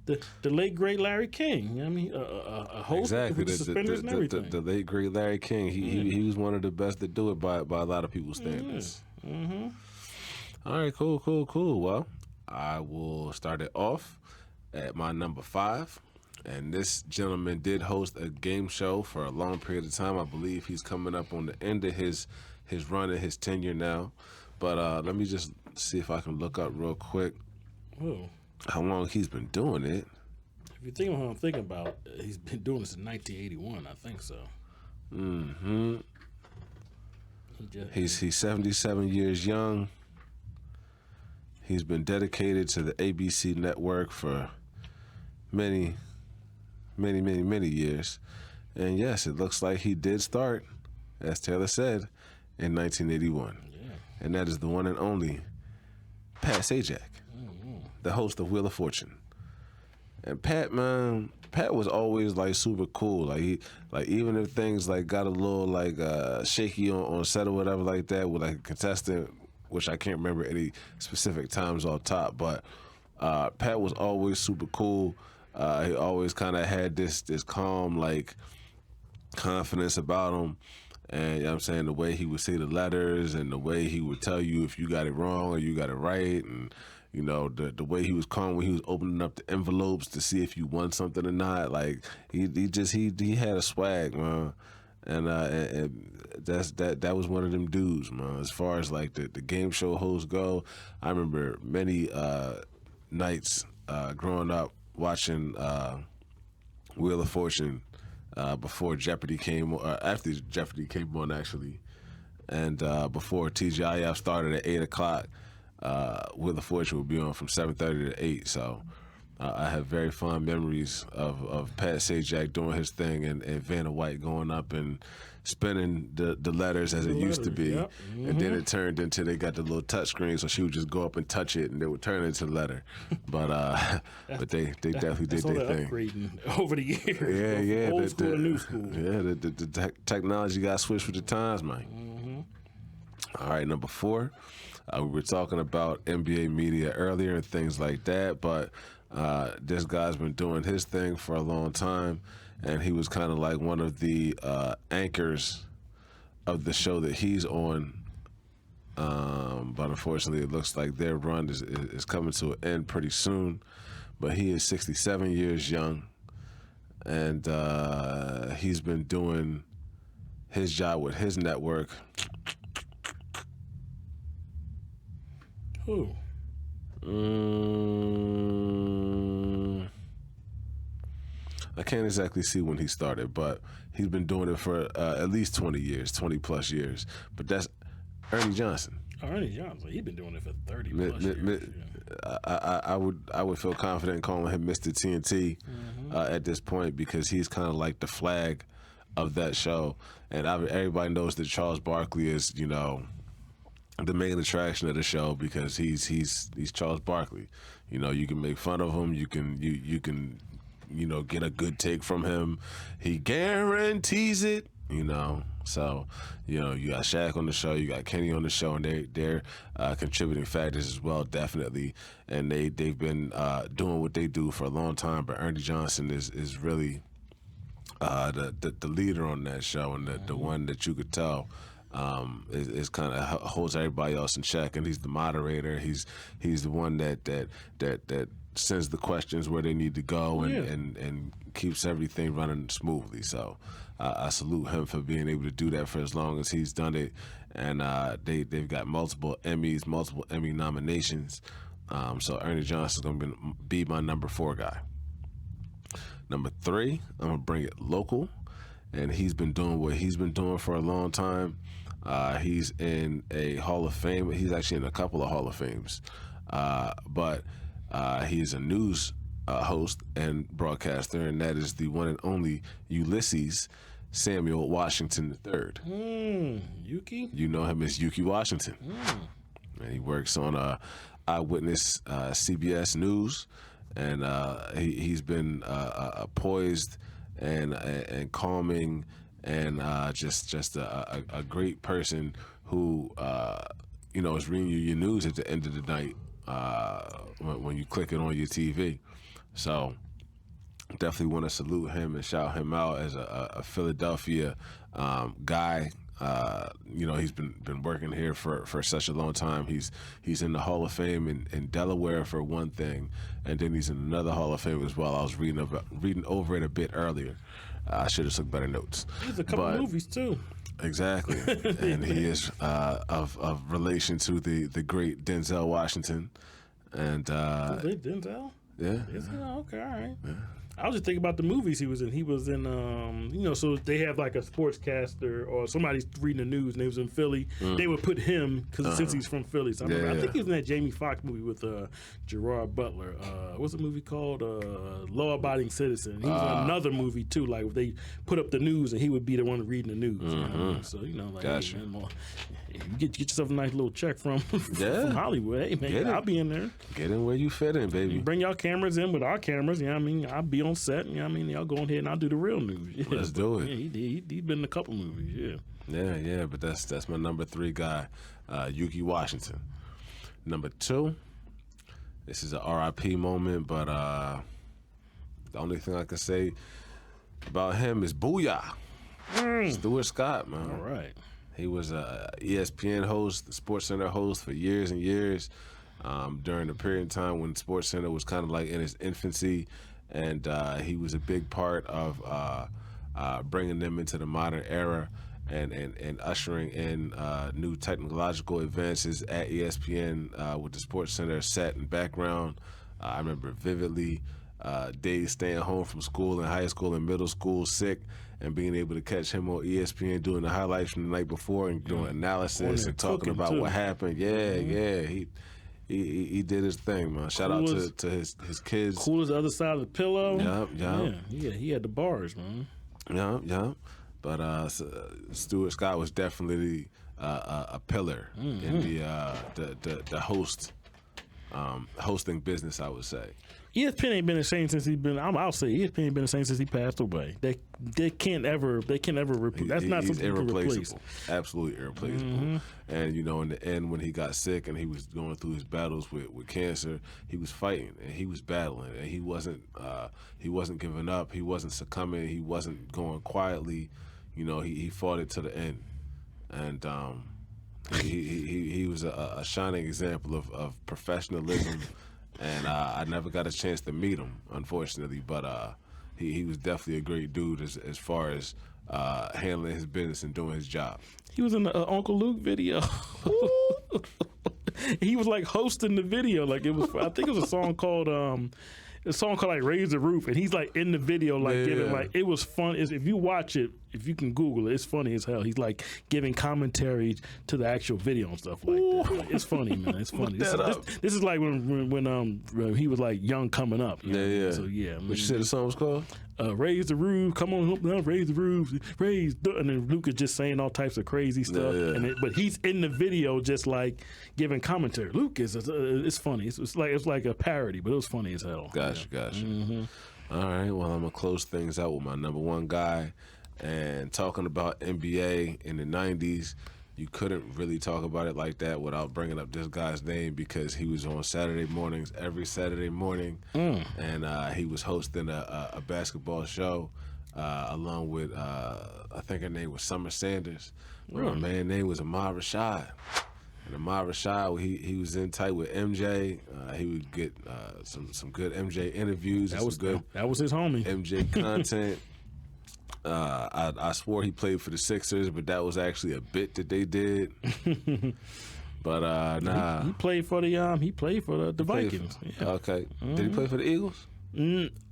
The late great Larry King. You know what I mean? A host exactly. with suspenders and everything. The late great Larry King. He was one of the best to do it by a lot of people's standards. All right, cool. Well, I will start it off at my number 5. And this gentleman did host a game show for a long period of time. I believe he's coming up on the end of his run and his tenure now. But let me just see if I can look up real quick how long he's been doing it. If you think of what I'm thinking about, he's been doing this in 1981, I think so. Mm-hmm. He's 77 years young. He's been dedicated to the ABC network for many years. And yes, it looks like he did start, as Taylor said, in 1981. Yeah. And that is the one and only Pat Sajak, the host of Wheel of Fortune. And Pat was always like super cool. Like even if things like got a little like shaky on set or whatever like that with like a contestant, which I can't remember any specific times off top, but Pat was always super cool. He always kind of had this calm like confidence about him. And you know what I'm saying, the way he would say the letters and the way he would tell you if you got it wrong or you got it right, and the way he was calm when he was opening up the envelopes to see if you won something or not. Like he had a swag, man. And that was one of them dudes, man. As far as like the game show hosts go, I remember many nights growing up watching Wheel of Fortune before Jeopardy came, after Jeopardy came on actually, and before TGIF started at 8 o'clock. Wheel of Fortune would be on from 7:30 to 8. So I have very fond memories of Pat Sajak doing his thing and Vanna White going up and spinning the letters as it used to be. Yep. And then it turned into they got the little touch screen, so she would just go up and touch it and it would turn into the letter. But they definitely did their thing. Upgrading over the years. Yeah. Old school and new school. Yeah, the technology got switched with the times, man. All right, number 4. We were talking about NBA media earlier and things like that, but this guy's been doing his thing for a long time, and he was kind of like one of the anchors of the show that he's on. But unfortunately, it looks like their run is coming to an end pretty soon. But he is 67 years young, and he's been doing his job with his network. Who? I can't exactly see when he started, but he's been doing it for at least 20 plus years. But that's Ernie Johnson. Ernie Johnson. He's been doing it for 30 plus years. I would feel confident in calling him Mr. TNT at this point, because he's kind of like the flag of that show, and everybody knows that Charles Barkley is, you know, the main attraction of the show, because he's Charles Barkley. You know, you can make fun of him, you can you know, get a good take from him. He guarantees it, you know. So, you know, you got Shaq on the show, you got Kenny on the show, and they're contributing factors as well, definitely. And they've been doing what they do for a long time. But Ernie Johnson is really the leader on that show, and the one that you could tell is kind of holds everybody else in check. And he's the moderator. He's the one that sends the questions where they need to go, and keeps everything running smoothly. So I salute him for being able to do that for as long as he's done it. And they've got multiple Emmys, multiple Emmy nominations. So Ernie Johnson's going to be my number 4 guy. Number 3, I'm going to bring it local. And he's been doing what he's been doing for a long time. He's in a Hall of Fame. He's actually in a couple of Hall of Fames. But he's a news host and broadcaster, and that is the one and only Ulysses Samuel Washington III. Yuki? You know him as Yuki Washington. And he works on Eyewitness CBS News, and he's been poised and calming, and just a great person who you know, is reading you your news at the end of the night when you click it on your TV. So definitely want to salute him and shout him out as a Philadelphia guy. You know, he's been working here for such a long time. He's in the Hall of Fame in Delaware for one thing, and then he's in another Hall of Fame as well. I was reading over it a bit earlier. I should have took better notes. He's a couple movies too. Exactly, and he is of relation to the great Denzel Washington, and Denzel. Yeah. Okay, all right. Yeah. I was just thinking about the movies he was in. He was in, you know, so they have like a sportscaster or somebody's reading the news and they was in Philly. They would put him, because since he's from Philly. So I think he was in that Jamie Foxx movie with Gerard Butler. What's the movie called? Law Abiding Citizen. He was in another movie too, like they put up the news and he would be the one reading the news. You know? So, you know, like, gotcha. Hey, man, you get yourself a nice little check from Hollywood. Hey, man, I'll be in there. Get in where you fit in, baby. You bring y'all cameras in with our cameras. You know what I mean? I'll be on set. You know what I mean? Y'all go ahead and I'll do the real news. Yeah, let's do it. Yeah, he's been in a couple movies. Yeah. But that's my number 3 guy, Yuki Washington. Number 2, this is a RIP moment, but the only thing I can say about him is booyah. Stuart Scott, man. All right. He was a ESPN host, the SportsCenter host for years and years, during the period of time when SportsCenter was kind of like in its infancy, and he was a big part of bringing them into the modern era and ushering in new technological advances at ESPN with the SportsCenter set and background. I remember vividly days staying home from school in high school and middle school sick, and being able to catch him on ESPN doing the highlights from the night before and doing analysis and talking about what happened. Yeah, he did his thing, man. Shout out to his kids. Cool as the other side of the pillow. Yeah. Yeah, he had the bars, man. Yeah. But Stuart Scott was definitely a pillar in the hosting business, I would say. ESPN ain't been the same since he's been. I'll say ESPN ain't been the same since he passed away. They can't ever replace. That's not something you can replace. Absolutely irreplaceable. And you know, in the end, when he got sick and he was going through his battles with cancer, he was fighting and he was battling, and he wasn't giving up. He wasn't succumbing. He wasn't going quietly. You know, he fought it to the end, and he was a shining example of professionalism. And I never got a chance to meet him, unfortunately, but he was definitely a great dude as far as handling his business and doing his job. He was in the Uncle Luke video. He was like hosting the video, like it was. I think it was a song called like Raise the Roof, and he's like in the video, like giving like it was fun. If you watch it, if you can Google it, it's funny as hell. He's like giving commentary to the actual video and stuff like that. Like, it's funny, man. It's funny. This is like when he was like young coming up. You know? Yeah. So yeah. What you said the song was called? Raise the roof, come on, raise the roof, and then Luke is just saying all types of crazy stuff. Yeah. But he's in the video just like giving commentary. Luke is it's funny. It's like a parody, but it was funny as hell. Gotcha. Mm-hmm. All right, well, I'm gonna close things out with my number one guy, and talking about NBA in the '90s. You couldn't really talk about it like that without bringing up this guy's name because he was on Saturday mornings every Saturday morning, and he was hosting a basketball show along with I think her name was Summer Sanders. My man's name was Ahmad Rashad. And Ahmad Rashad, he was in tight with MJ. He would get some good MJ interviews. That was his homie. MJ content. I swore he played for the Sixers, but that was actually a bit that they did. But nah, he played for the Vikings. Okay, did he play for the Eagles?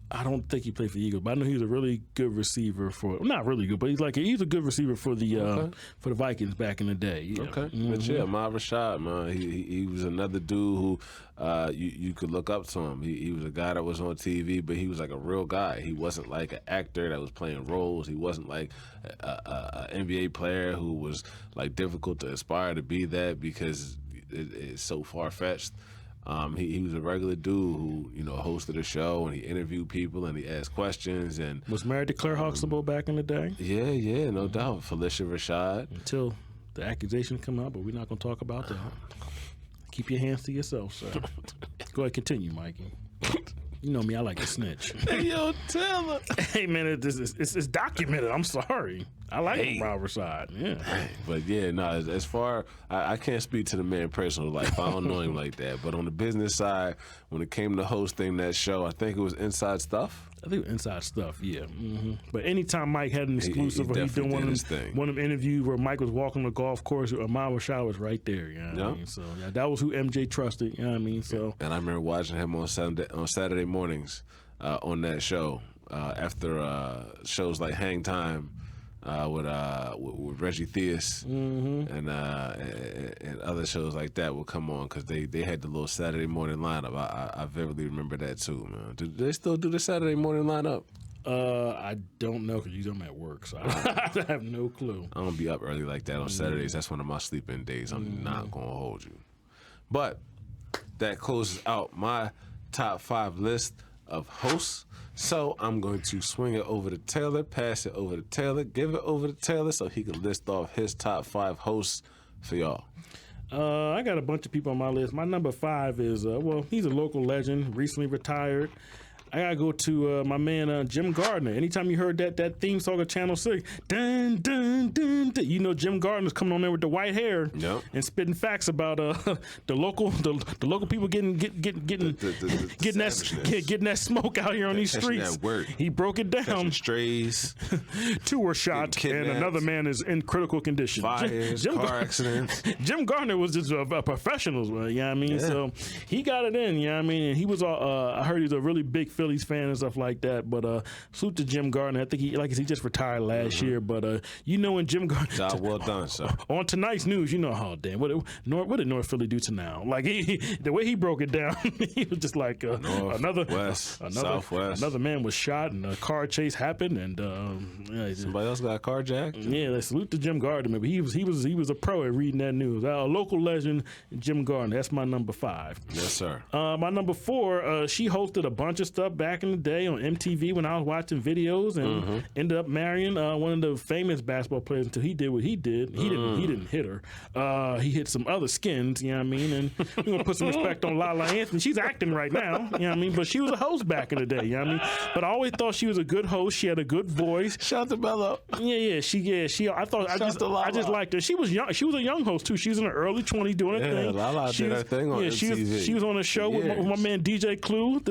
I don't think he played for the Eagles, but I know he was a really good receiver not really good, but he's a good receiver for the Vikings back in the day. Yeah. Okay, but yeah, Ahmad Rashad, man, he was another dude who you could look up to him. He was a guy that was on TV, but he was like a real guy. He wasn't like an actor that was playing roles. He wasn't like a NBA player who was like difficult to aspire to be that because it's so far fetched. He was a regular dude who, hosted a show and he interviewed people and he asked questions and was married to Claire Huxtable back in the day. Yeah, no doubt. Felicia Rashad. Until the accusations come out, but we're not going to talk about that. Keep your hands to yourself, sir. Go ahead, continue, Mikey. You know me, I like to snitch. Hey, yo, tell her. Hey, man, it's documented. I'm sorry. I like Ahmad Rashad. Yeah. But yeah, no, as far, I can't speak to the man's personal life. I don't know him like that. But on the business side, when it came to hosting that show, I think it was Inside Stuff. I think Inside Stuff, yeah. Mm-hmm. But anytime Mike had an exclusive or he doing one of them interviews where Mike was walking the golf course, Ahmad Rashad was right there. You know what I mean? So yeah, that was who MJ trusted. You know what I mean? So and I remember watching him on Saturday mornings on that show after shows like Hang Time. With Reggie Theus and other shows like that would come on because they had the little Saturday morning lineup. I vividly remember that too, man. Do they still do the Saturday morning lineup? I don't know because I'm at work, so I have no clue. I'm gonna be up early like that on Saturdays. That's one of my sleeping days. I'm not gonna hold you. But that closes out my top 5 list of hosts. So I'm going to swing it over to Taylor, pass it over to Taylor, give it over to Taylor so he can list off his top 5 hosts for y'all. I got a bunch of people on my list. My number 5 is, he's a local legend, recently retired. I gotta go to my man Jim Gardner. Anytime you heard that theme song of Channel 6, dun dun dun, dun, you know Jim Gardner's coming on there with the white hair and spitting facts about the local people getting that smoke out here on these streets. He broke it down. Catching strays. 2 were shot and another man is in critical condition. Fires, car accidents. Jim Gardner was just a professional, you know what I mean? Yeah. So he got it in, you know what I mean? And he was I heard he's a really big Phillies fan and stuff like that, but salute to Jim Gardner. I think he just retired last year, but when Jim Gardner, job well done, sir. On tonight's news, oh damn, what did North Philly do to now? Like the way he broke it down, he was just like another man was shot and a car chase happened and somebody else got carjacked. Yeah, salute to Jim Gardner. But he was a pro at reading that news. A local legend, Jim Gardner. That's my number 5. Yes, sir. My number 4, she hosted a bunch of stuff back in the day on MTV when I was watching videos and ended up marrying one of the famous basketball players until he did what he did. He didn't hit her. He hit some other skins, you know what I mean? And we're going to put some respect on Lala Anthony. She's acting right now, you know what I mean? But she was a host back in the day, you know what I mean? But I always thought she was a good host. She had a good voice. Shout out to Bella. Yeah. I just liked her. She was young. She was a young host too. She was in her early 20s doing her thing. Lala did her thing on MTV. She was on a show with my man DJ Clue.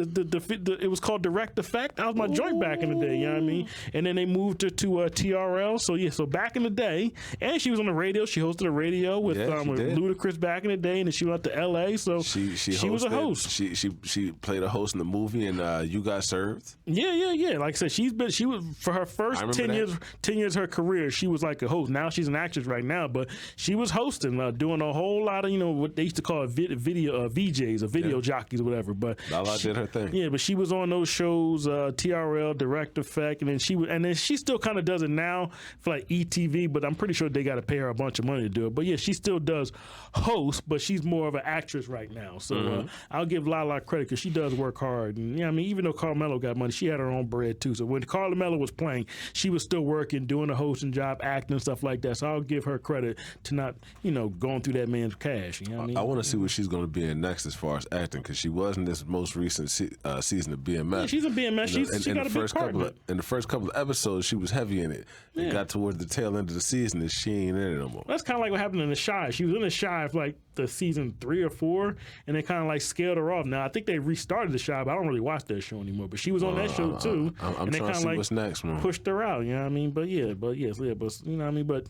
It was called Direct Effect. That was my joint back in the day. You know what I mean? And then they moved her to TRL. So yeah, so back in the day, and she was on the radio. She hosted a radio with Ludacris back in the day, and then she went to L.A. So she was a host. She played a host in the movie, and You Got Served. Yeah. Like I said, she was for her first 10 years of her career. She was like a host. Now she's an actress right now, but she was hosting, doing a whole lot of what they used to call video VJs or video jockeys or whatever. But Lala did her thing. Yeah, but she was on those shows, TRL, Direct Effect, and then she still kind of does it now for like ETV. But I'm pretty sure they got to pay her a bunch of money to do it. But yeah, she still does host, but she's more of an actress right now. So I'll give Lala credit because she does work hard. And I mean, even though Carmelo got money, she had her own bread too. So when Carmelo was playing, she was still working, doing a hosting job, acting and stuff like that. So I'll give her credit to not, going through that man's cash. You know what I mean? I want to see what she's going to be in next as far as acting, because she was in this most recent season of BMF. Yeah, she's in BMF. She got a big part. In the first couple of episodes, she was heavy in it. It got towards the tail end of the season, and she ain't in it no more. That's kind of like what happened in The Chi. She was in The Chi for like the season 3 or 4, and they kind of like scaled her off. Now I think they restarted The Chi, but I don't really watch that show anymore. But she was on that show too. I'm trying to see what's next, man. Pushed her out. You know what I mean? But you know what I mean. But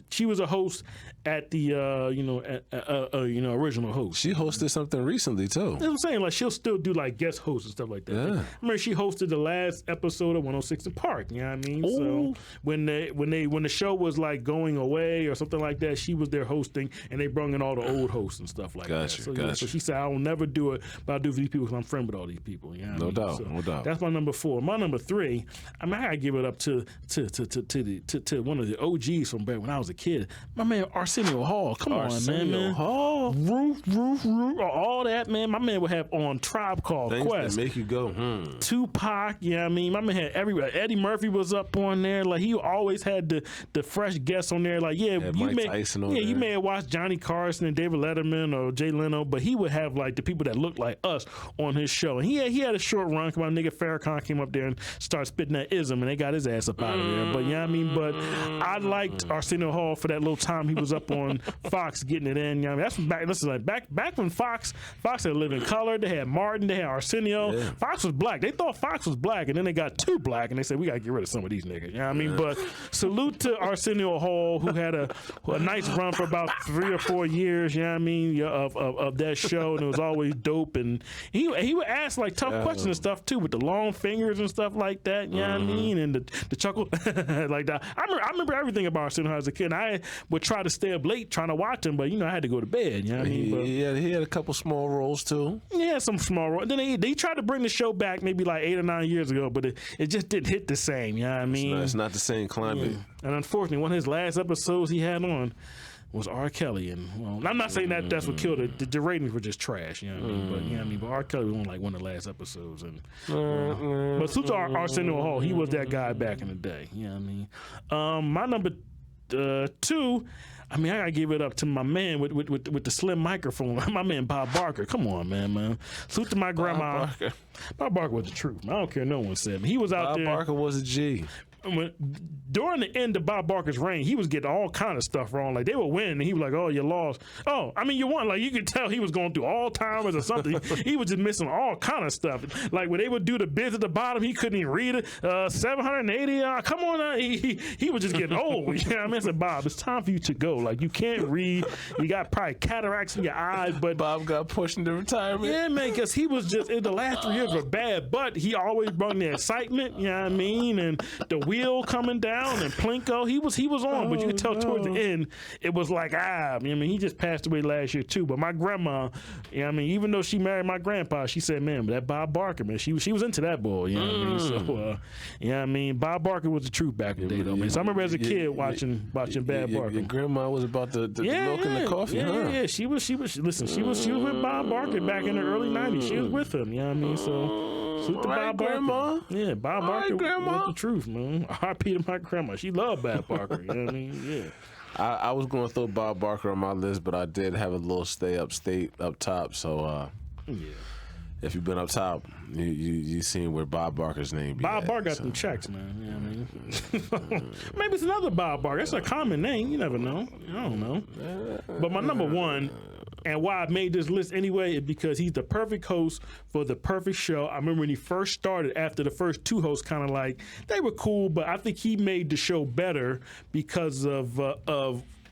she was a host at the original host. She hosted something recently too. That's what I'm saying. Like she'll still do like guest hosts and stuff like that. Yeah. I remember she hosted the last episode of 106 in Park. You know what I mean? Ooh. So when the show was like going away or something like that, she was there hosting, and they brought in all the old hosts and stuff like that. So she said, "I will never do it, but I'll do it for these people because I'm friends with all these people." You know what I mean? No doubt. That's my number 4. My number 3. I mean, I gotta give it up to one of the OGs from back when I was a kid. My man Arsenio Hall. Come on, man. Hall. Roof, all that, man. My man would have on Tribe Called Things Quest. that make you go, Tupac, you know what I mean? My man had everybody. Eddie Murphy was up on there. Like, he always had the fresh guests on there. Like, Tyson on there. You may have watched Johnny Carson and David Letterman or Jay Leno, but he would have, like, the people that looked like us on his show. And he had a short run. My nigga Farrakhan came up there and started spitting that ism, and they got his ass up out of there. But, you know what I mean? But I liked Arsenio Hall for that little time he was up on Fox getting it in. You know what I mean? That's back when Fox had Living Color. They had Martin. They had Arsenio. Yeah. Fox was black. They thought Fox was black, and then they got too black, and they said, we got to get rid of some of these niggas. You know what I mean? But salute to Arsenio Hall, who had a nice run for about 3 or 4 years, you know what I mean, of that show, and it was always dope. And he would ask like tough questions and stuff too, with the long fingers and stuff like that, you know what I mean? And the chuckle like that. I remember everything about Arsenio Hall as a kid. I would try to stay up late trying to watch him, but I had to go to bed, you know what I mean? He had a couple small roles too. Yeah, some small roles. Then they tried to bring the show back maybe like 8 or 9 years ago, but it just didn't hit the same, you know what I mean? It's not the same climate. Yeah. And unfortunately, one of his last episodes he had on was R. Kelly, and I'm not saying that's what killed it. The ratings were just trash, you know what I mean? But you know what I mean. But R. Kelly was on like one of the last episodes, and but salute to Arsenio Hall, he was that guy back in the day, you know what I mean? My number 2. I mean, I gotta give it up to my man with the slim microphone. My man Bob Barker. Come on, man. Salute to my grandma. Bob Barker was the truth, man. I don't care no one said. He was out there. Bob Barker was a G. During the end of Bob Barker's reign, he was getting all kind of stuff wrong. Like, they would win, and he was like, "Oh, you lost." Oh, I mean, you won. Like, you could tell he was going through Alzheimer's or something. He was just missing all kind of stuff. Like, when they would do the bids at the bottom, he couldn't even read it. 780. Come on, he was just getting old. You know what I mean? I said, Bob, it's time for you to go. Like, you can't read. You got probably cataracts in your eyes. But Bob got pushed into retirement. Yeah, man, because he was just the last 3 years were bad. But he always brought the excitement. You know what I mean? And the wheel coming down and Plinko, he was on, but you could tell towards the end it was like I mean, he just passed away last year too. But my grandma, you know what I mean, even though she married my grandpa, she said, man, that Bob Barker, man, she was into that boy, you know what I mean? So you know what I mean, Bob Barker was the truth back in the day though, man. So I remember as a kid watching Bad Barker. Your grandma was about the milk and the coffee, yeah, she was listen, she was with Bob Barker back in the early 90s. She was with him, you know what I mean? So salute to Bob Grandma. Barker. Yeah, Bob Barker was the truth, man. R.I.P. to my grandma. She loved Bob Barker. You know what I mean? Yeah. I was going to throw Bob Barker on my list, but I did have a little stay up top. So if you've been up top, you seen where Bob Barker's name be. Bob Barker got them checks, man. You know what I mean? Maybe it's another Bob Barker. It's a common name. You never know. I don't know. But my number 1. And why I made this list anyway is because he's the perfect host for the perfect show. I remember when he first started, after the first two hosts kind of like, they were cool, but I think he made the show better because of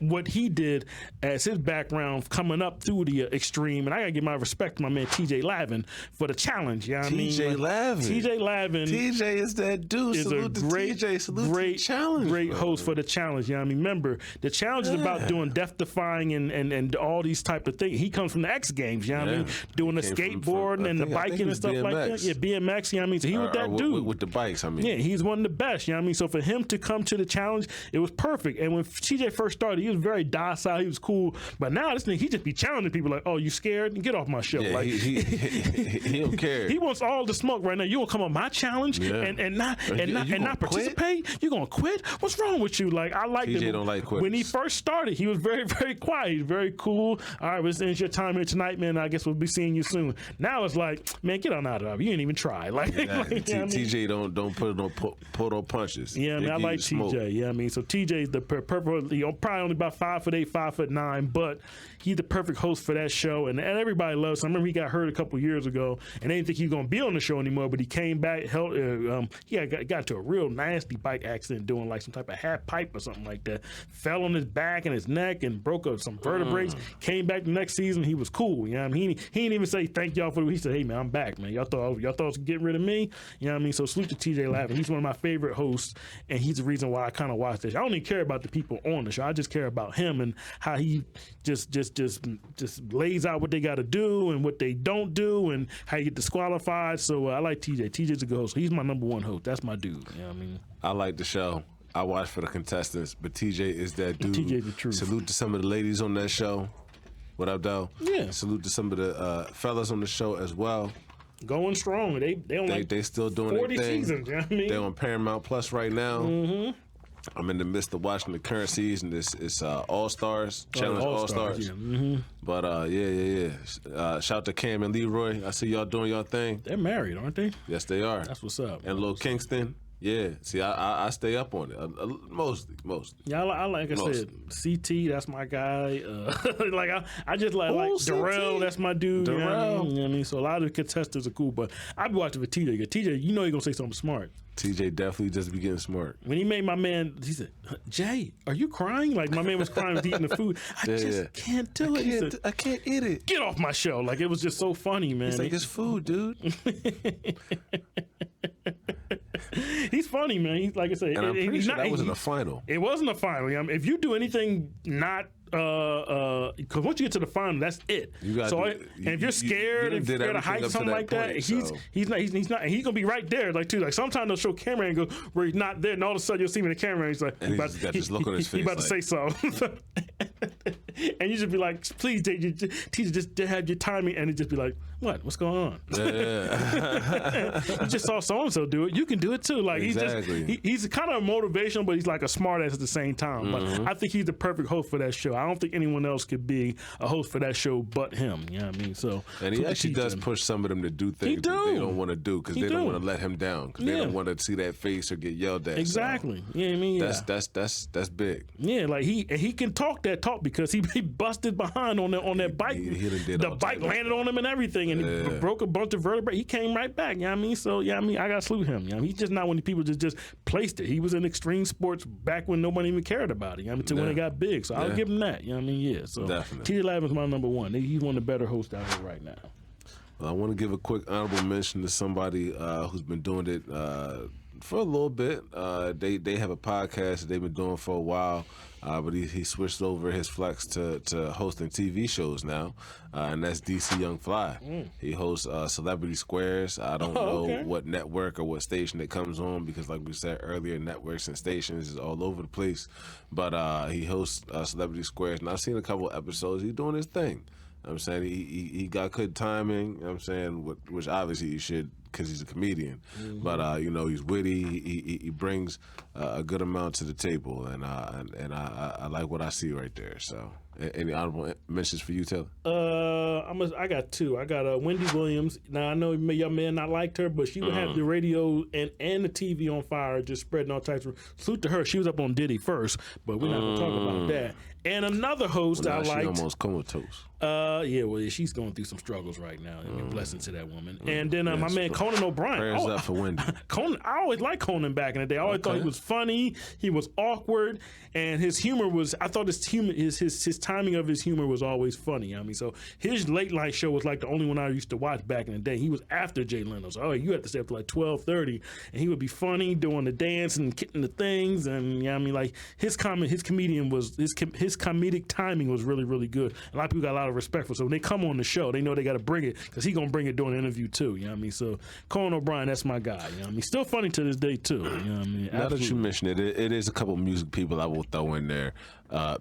what he did as his background coming up through the extreme. And I gotta give my respect to my man TJ Lavin for the challenge. You know what I mean? TJ Lavin. TJ Lavin. TJ is that dude. Is Salute a to great, TJ. Salute great, to the challenge. great bro. host for the challenge. You know what I mean? Remember, the challenge is about doing death defying and all these type of things. He comes from the X Games. You know what I mean? Doing the He came skateboarding and the I think biking it and was stuff like that. BMX. Yeah, BMX. You know what I mean? So he was that dude. With the bikes, I mean. Yeah, he's one of the best. You know what I mean? So for him to come to the challenge, it was perfect. And when TJ first started, he was very docile. He was cool. But now this thing, he just be challenging people like, "Oh, you scared? Get off my show!" Yeah, like he don't care. He wants all the smoke right now. You gonna come on my challenge and not participate? You gonna quit? What's wrong with you? Like I like TJ don't like quitters. When he first started, he was very, very quiet. He's very cool. All right, well, it's your time here tonight, man. I guess we'll be seeing you soon. Now it's like, man, get on out of it. You ain't even try. Like, Exactly. like you know what I mean? TJ don't pull no punches. Yeah, I mean, I like TJ. Yeah, I mean, so TJ's the perfect. Probably only about 5'8", 5'9", but he's the perfect host for that show, and everybody loves him. I remember he got hurt a couple years ago, and they didn't think he was going to be on the show anymore, but he came back. He got to a real nasty bike accident doing like some type of half pipe or something like that. Fell on his back and his neck and broke up some vertebrae. Came back the next season. He was cool. You know what I mean? He didn't even say thank y'all for it. He said, "Hey man, I'm back, man. Y'all thought I was getting rid of me." You know what I mean? So salute to TJ Lavin. He's one of my favorite hosts, and he's the reason why I kind of watch this. I don't even care about the people on the show. I just care about him and how he just lays out what they got to do and what they don't do and how you get disqualified. So I like TJ. TJ's a good host. He's my number one host. That's my dude. You know what I mean? I like the show. I watch for the contestants, but TJ is that dude. TJ's the truth. Salute to some of the ladies on that show. What up, though? Yeah. Salute to some of the fellas on the show as well. Going strong. They still doing 40 their thing. seasons. You know what I mean? They're on Paramount Plus right now. Mm-hmm. I'm in the midst of watching the current season. It's All Stars, Challenge All Stars. Yeah. Mm-hmm. But yeah. Shout to Cam and Leroy. I see y'all doing y'all thing. They're married, aren't they? Yes, they are. That's what's up. And Lil Kingston. Yeah, see, I stay up on it mostly. Yeah, I like I said, CT, that's my guy. Like I just like Darrell, that's my dude. Darrell, you know what I mean? So a lot of the contestants are cool, but I be watching for TJ. TJ, you know he gonna say something smart. TJ definitely just be getting smart. When he made my man, he said, "Jay, are you crying?" Like my man was crying, was eating the food. I can't do it. He said, I can't eat it. Get off my show! Like it was just so funny, man. It's like it's food, dude. He's funny, man. He's like I said, and I'm pretty sure that wasn't a final. It wasn't a final. I mean, if you do anything not, because once you get to the final, that's it. And if you're scared, if you're scared of heights, something like that, he's not. And he's gonna be right there, like too. Like sometimes they'll show camera angles where he's not there, and all of a sudden you'll see him in the camera, and he's like, and he's got this look on his face, he about to say something. And you just be like, please, teacher, just have your timing, and it just be like, what's going on? Yeah. You just saw so and so do it. You can do it too. Like exactly. he's kind of motivational, but he's like a smart ass at the same time. Mm-hmm. But I think he's the perfect host for that show. I don't think anyone else could be a host for that show but him. You know what I mean? So and he actually does push some of them to do things that they don't want to do because they don't want to let him down because they don't want to see that face or get yelled at. Exactly. So you know what I mean? That's big. Yeah, like he can talk that talk because he busted behind on that bike. The bike landed on him and everything, and he broke a bunch of vertebrae. He came right back. You know what I mean? So yeah, I mean I gotta salute him. You know, he's just not one of the people just placed it. He was in extreme sports back when nobody even cared about it. You know what I mean? Until when it got big. So I'll give him that. You know what I mean? Yeah. So TJ Lavin's my number one. He's one of the better hosts out here right now. Well, I want to give a quick honorable mention to somebody who's been doing it for a little bit. They have a podcast that they've been doing for a while, but he switched over his flex to hosting TV shows now, and that's DC Young Fly. He hosts Celebrity Squares. I don't know what network or what station it comes on because, like we said earlier, networks and stations is all over the place. But he hosts Celebrity Squares, and I've seen a couple episodes. He's doing his thing. I'm saying he got good timing. I'm saying which obviously you should because he's a comedian. But you know, he's witty. He brings a good amount to the table, and I like what I see right there. So, any honorable mentions for you, Taylor? I got two. I got Wendy Williams. Now I know y'all may not liked her, but she would have the radio and the TV on fire, just spreading all types of salute to her. She was up on Diddy first, but we're not gonna talk about that. And another host I She liked. almost comatose. Yeah, well, she's going through some struggles right now. I mean, blessing to that woman. And then my man Conan O'Brien. Prayers up for Wendy. Conan, I always liked Conan back in the day. I always thought he was funny. He was awkward, and his humor was. I thought his timing of his humor was always funny. I mean, so his late night show was like the only one I used to watch back in the day. He was after Jay Leno, so you had to stay up to like 12:30, and he would be funny doing the dance and getting the things, and I mean, like his comedic timing was really, really good. A lot of people got a lot of respect for. So when they come on the show, they know they got to bring it because he gonna bring it during the interview too. You know what I mean? So Conan O'Brien, that's my guy. You know what I mean? Still funny to this day too. You know what I mean? Now that you mention it, it is a couple music people I will throw in there.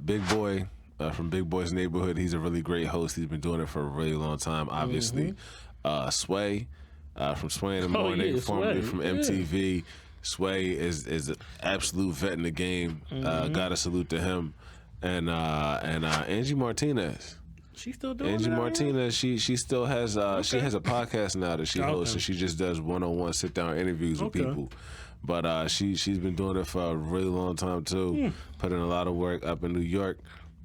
Big Boy from Big Boy's Neighborhood. He's a really great host. He's been doing it for a really long time. Obviously, Sway from Sway in the Morning, formerly from MTV. Sway is an absolute vet in the game. Got to salute to him. And Angie Martinez. She's still doing Angie it. Martinez, she still has she has a podcast now that she hosts, and she just does one-on-one sit-down interviews with people. But she's been doing it for a really long time too. Put in a lot of work up in New York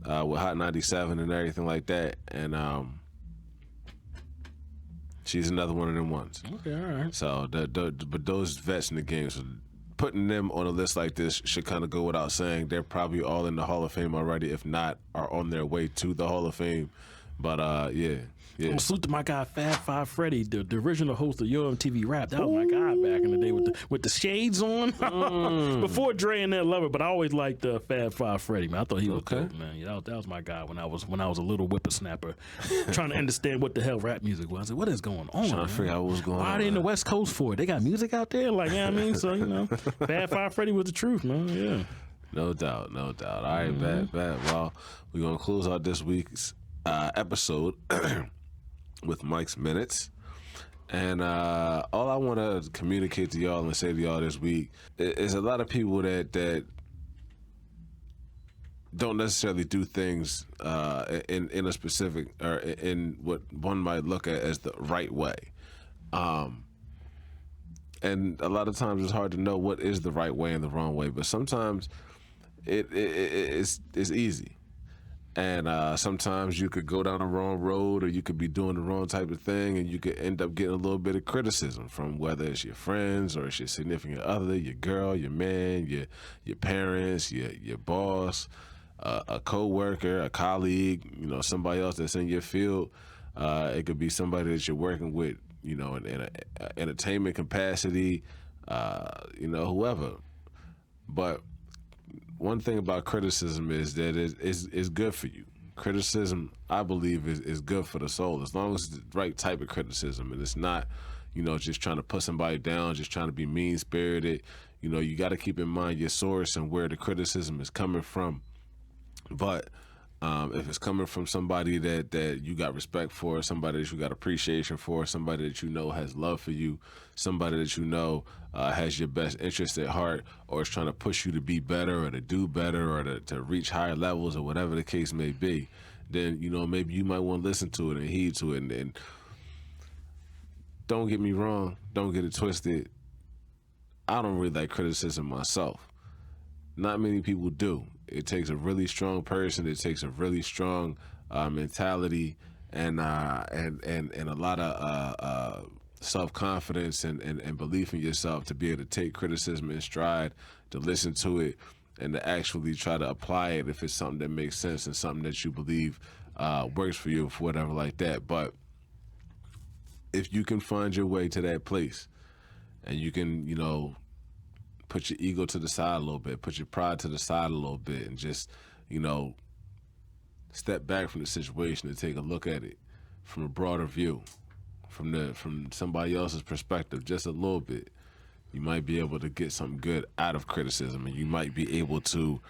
with Hot 97 and everything like that. And she's another one of them ones. Okay, all right. So but those vets in the game, so putting them on a list like this should kind of go without saying. They're probably all in the Hall of Fame already, if not, are on their way to the Hall of Fame. But yeah. I'm salute to my guy Fab Five Freddy, the original host of Yo MTV Rap. That was my guy back in the day with the shades on. Before Dre and that Lover, but I always liked Fab Five Freddy, man. I thought he was dope, man. Yeah, that was my guy when I was a little whippersnapper, trying to understand what the hell rap music was. I said, what is going on? Trying to figure out what's going on. Why are they in the West Coast for it? They got music out there, like, you know what I mean? So, you know, Fab Five Freddy was the truth, man. Yeah. No doubt. All right, bad. Well, we're gonna close out this week's episode with Mike's Minutes. And all I want to communicate to y'all and say to y'all this week is a lot of people that don't necessarily do things in a specific or in what one might look at as the right way. And a lot of times it's hard to know what is the right way and the wrong way, but sometimes it's easy. And sometimes you could go down the wrong road, or you could be doing the wrong type of thing, and you could end up getting a little bit of criticism from whether it's your friends or it's your significant other, your girl, your man, your parents, your boss, a coworker, a colleague, you know, somebody else that's in your field. It could be somebody that you're working with, you know, in an entertainment capacity, you know, whoever. But one thing about criticism is that it's good for you. Criticism, I believe, is good for the soul, as long as it's the right type of criticism, and it's not, you know, just trying to put somebody down, just trying to be mean-spirited. You know, you got to keep in mind your source and where the criticism is coming from. But if it's coming from somebody that you got respect for, somebody that you got appreciation for, somebody that you know has love for you, somebody that you know has your best interest at heart, or is trying to push you to be better or to do better or to reach higher levels or whatever the case may be, then, you know, maybe you might want to listen to it and heed to it. And don't get me wrong, don't get it twisted. I don't really like criticism myself. Not many people do. It takes a really strong person. It takes a really strong mentality and a lot of self-confidence and belief in yourself to be able to take criticism in stride, to listen to it, and to actually try to apply it if it's something that makes sense and something that you believe works for you, for whatever like that. But if you can find your way to that place and you can, you know, put your ego to the side a little bit, put your pride to the side a little bit, and just, you know, step back from the situation and take a look at it from a broader view, from somebody else's perspective, just a little bit, you might be able to get something good out of criticism, and you might be able to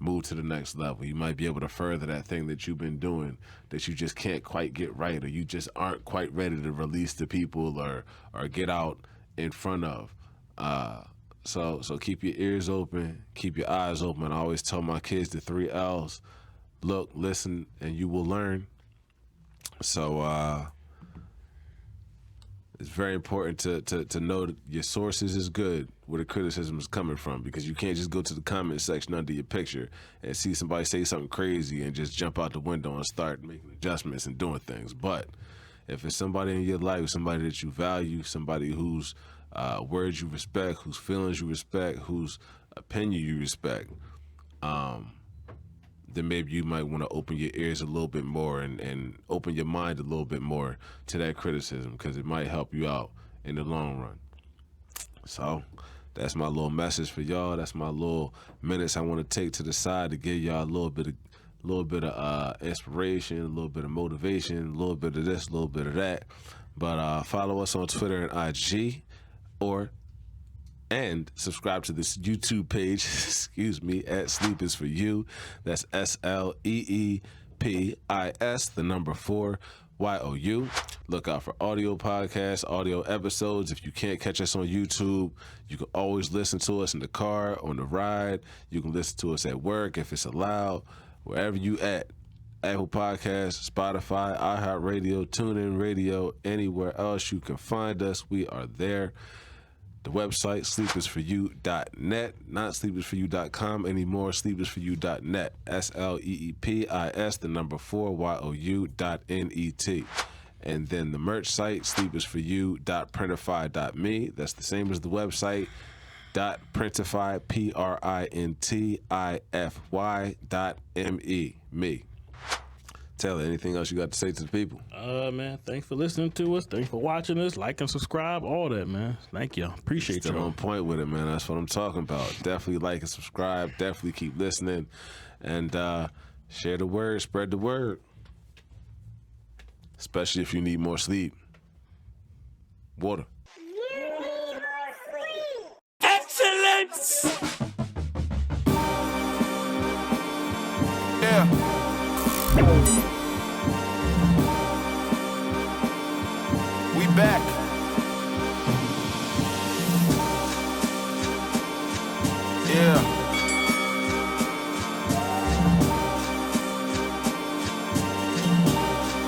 move to the next level. You might be able to further that thing that you've been doing that you just can't quite get right, or you just aren't quite ready to release to people or get out in front of. So keep your ears open, keep your eyes open. I always tell my kids the 3 L's: look, listen, and you will learn. So it's very important to know that your sources is good, where the criticism is coming from, because you can't just go to the comment section under your picture and see somebody say something crazy and just jump out the window and start making adjustments and doing things. But if it's somebody in your life, somebody that you value, somebody whose words you respect, whose feelings you respect, whose opinion you respect, then maybe you might want to open your ears a little bit more and open your mind a little bit more to that criticism, because it might help you out in the long run. So that's my little message for y'all. That's my little minutes I want to take to the side to give y'all a little bit of inspiration, a little bit of motivation, a little bit of this, a little bit of that. But follow us on Twitter and IG, and subscribe to this YouTube page, at Sleep is for You. That's S.L.E.E.P.I.S, the number 4, Y-O-U. Look out for audio podcasts, audio episodes. If you can't catch us on YouTube, you can always listen to us in the car, on the ride. You can listen to us at work if it's allowed, wherever you at. Apple Podcasts, Spotify, iHeartRadio, TuneIn Radio, anywhere else you can find us, we are there. The website, sleepisforyou.net, not sleepisforyou.com anymore, sleepisforyou.net, S.L.E.E.P.I.S, the number 4, Y-O-U.net. And then the merch site, sleepisforyou.printify.me, that's the same as the website, .printify, PRINTIFY.me, me. Taylor, anything else you got to say to the people? Man, thanks for listening to us. Thanks for watching us. Like and subscribe, all that, man. Thank you. Appreciate you. Still on point with it, man. That's what I'm talking about. Definitely like and subscribe. Definitely keep listening. And share the word. Spread the word. Especially if you need more sleep. Water. You need more sleep. Excellence! Yeah. We back. Yeah.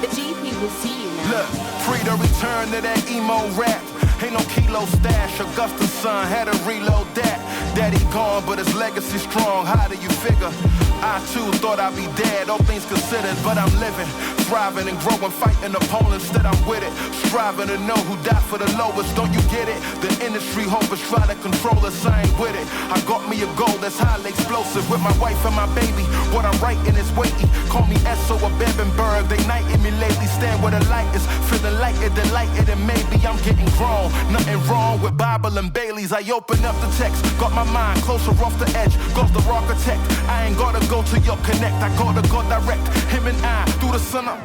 The GP will see you now. Look, free to return to that emo rap. Ain't no kilo stash. Augusta's son had to reload that. Daddy gone, but his legacy strong. How do you figure? I too thought I'd be dead, all things considered, but I'm living, thriving and growing, fighting opponents that I'm with it, striving to know who died for the lowest. Don't you get it? The industry hopers try to control us, I ain't with it. I got me a goal that's highly explosive with my wife and my baby. What I'm writing is weighty. Call me S.O. or Bebenberg. They knighting me lately. Stand where the light is, feeling lighted, delighted, and maybe I'm getting grown. Nothing wrong with Bible and Baileys. I open up the text, got my mind closer off the edge. Goes the architect. I ain't gotta go to your connect. I gotta go direct. Him and I through the sun up.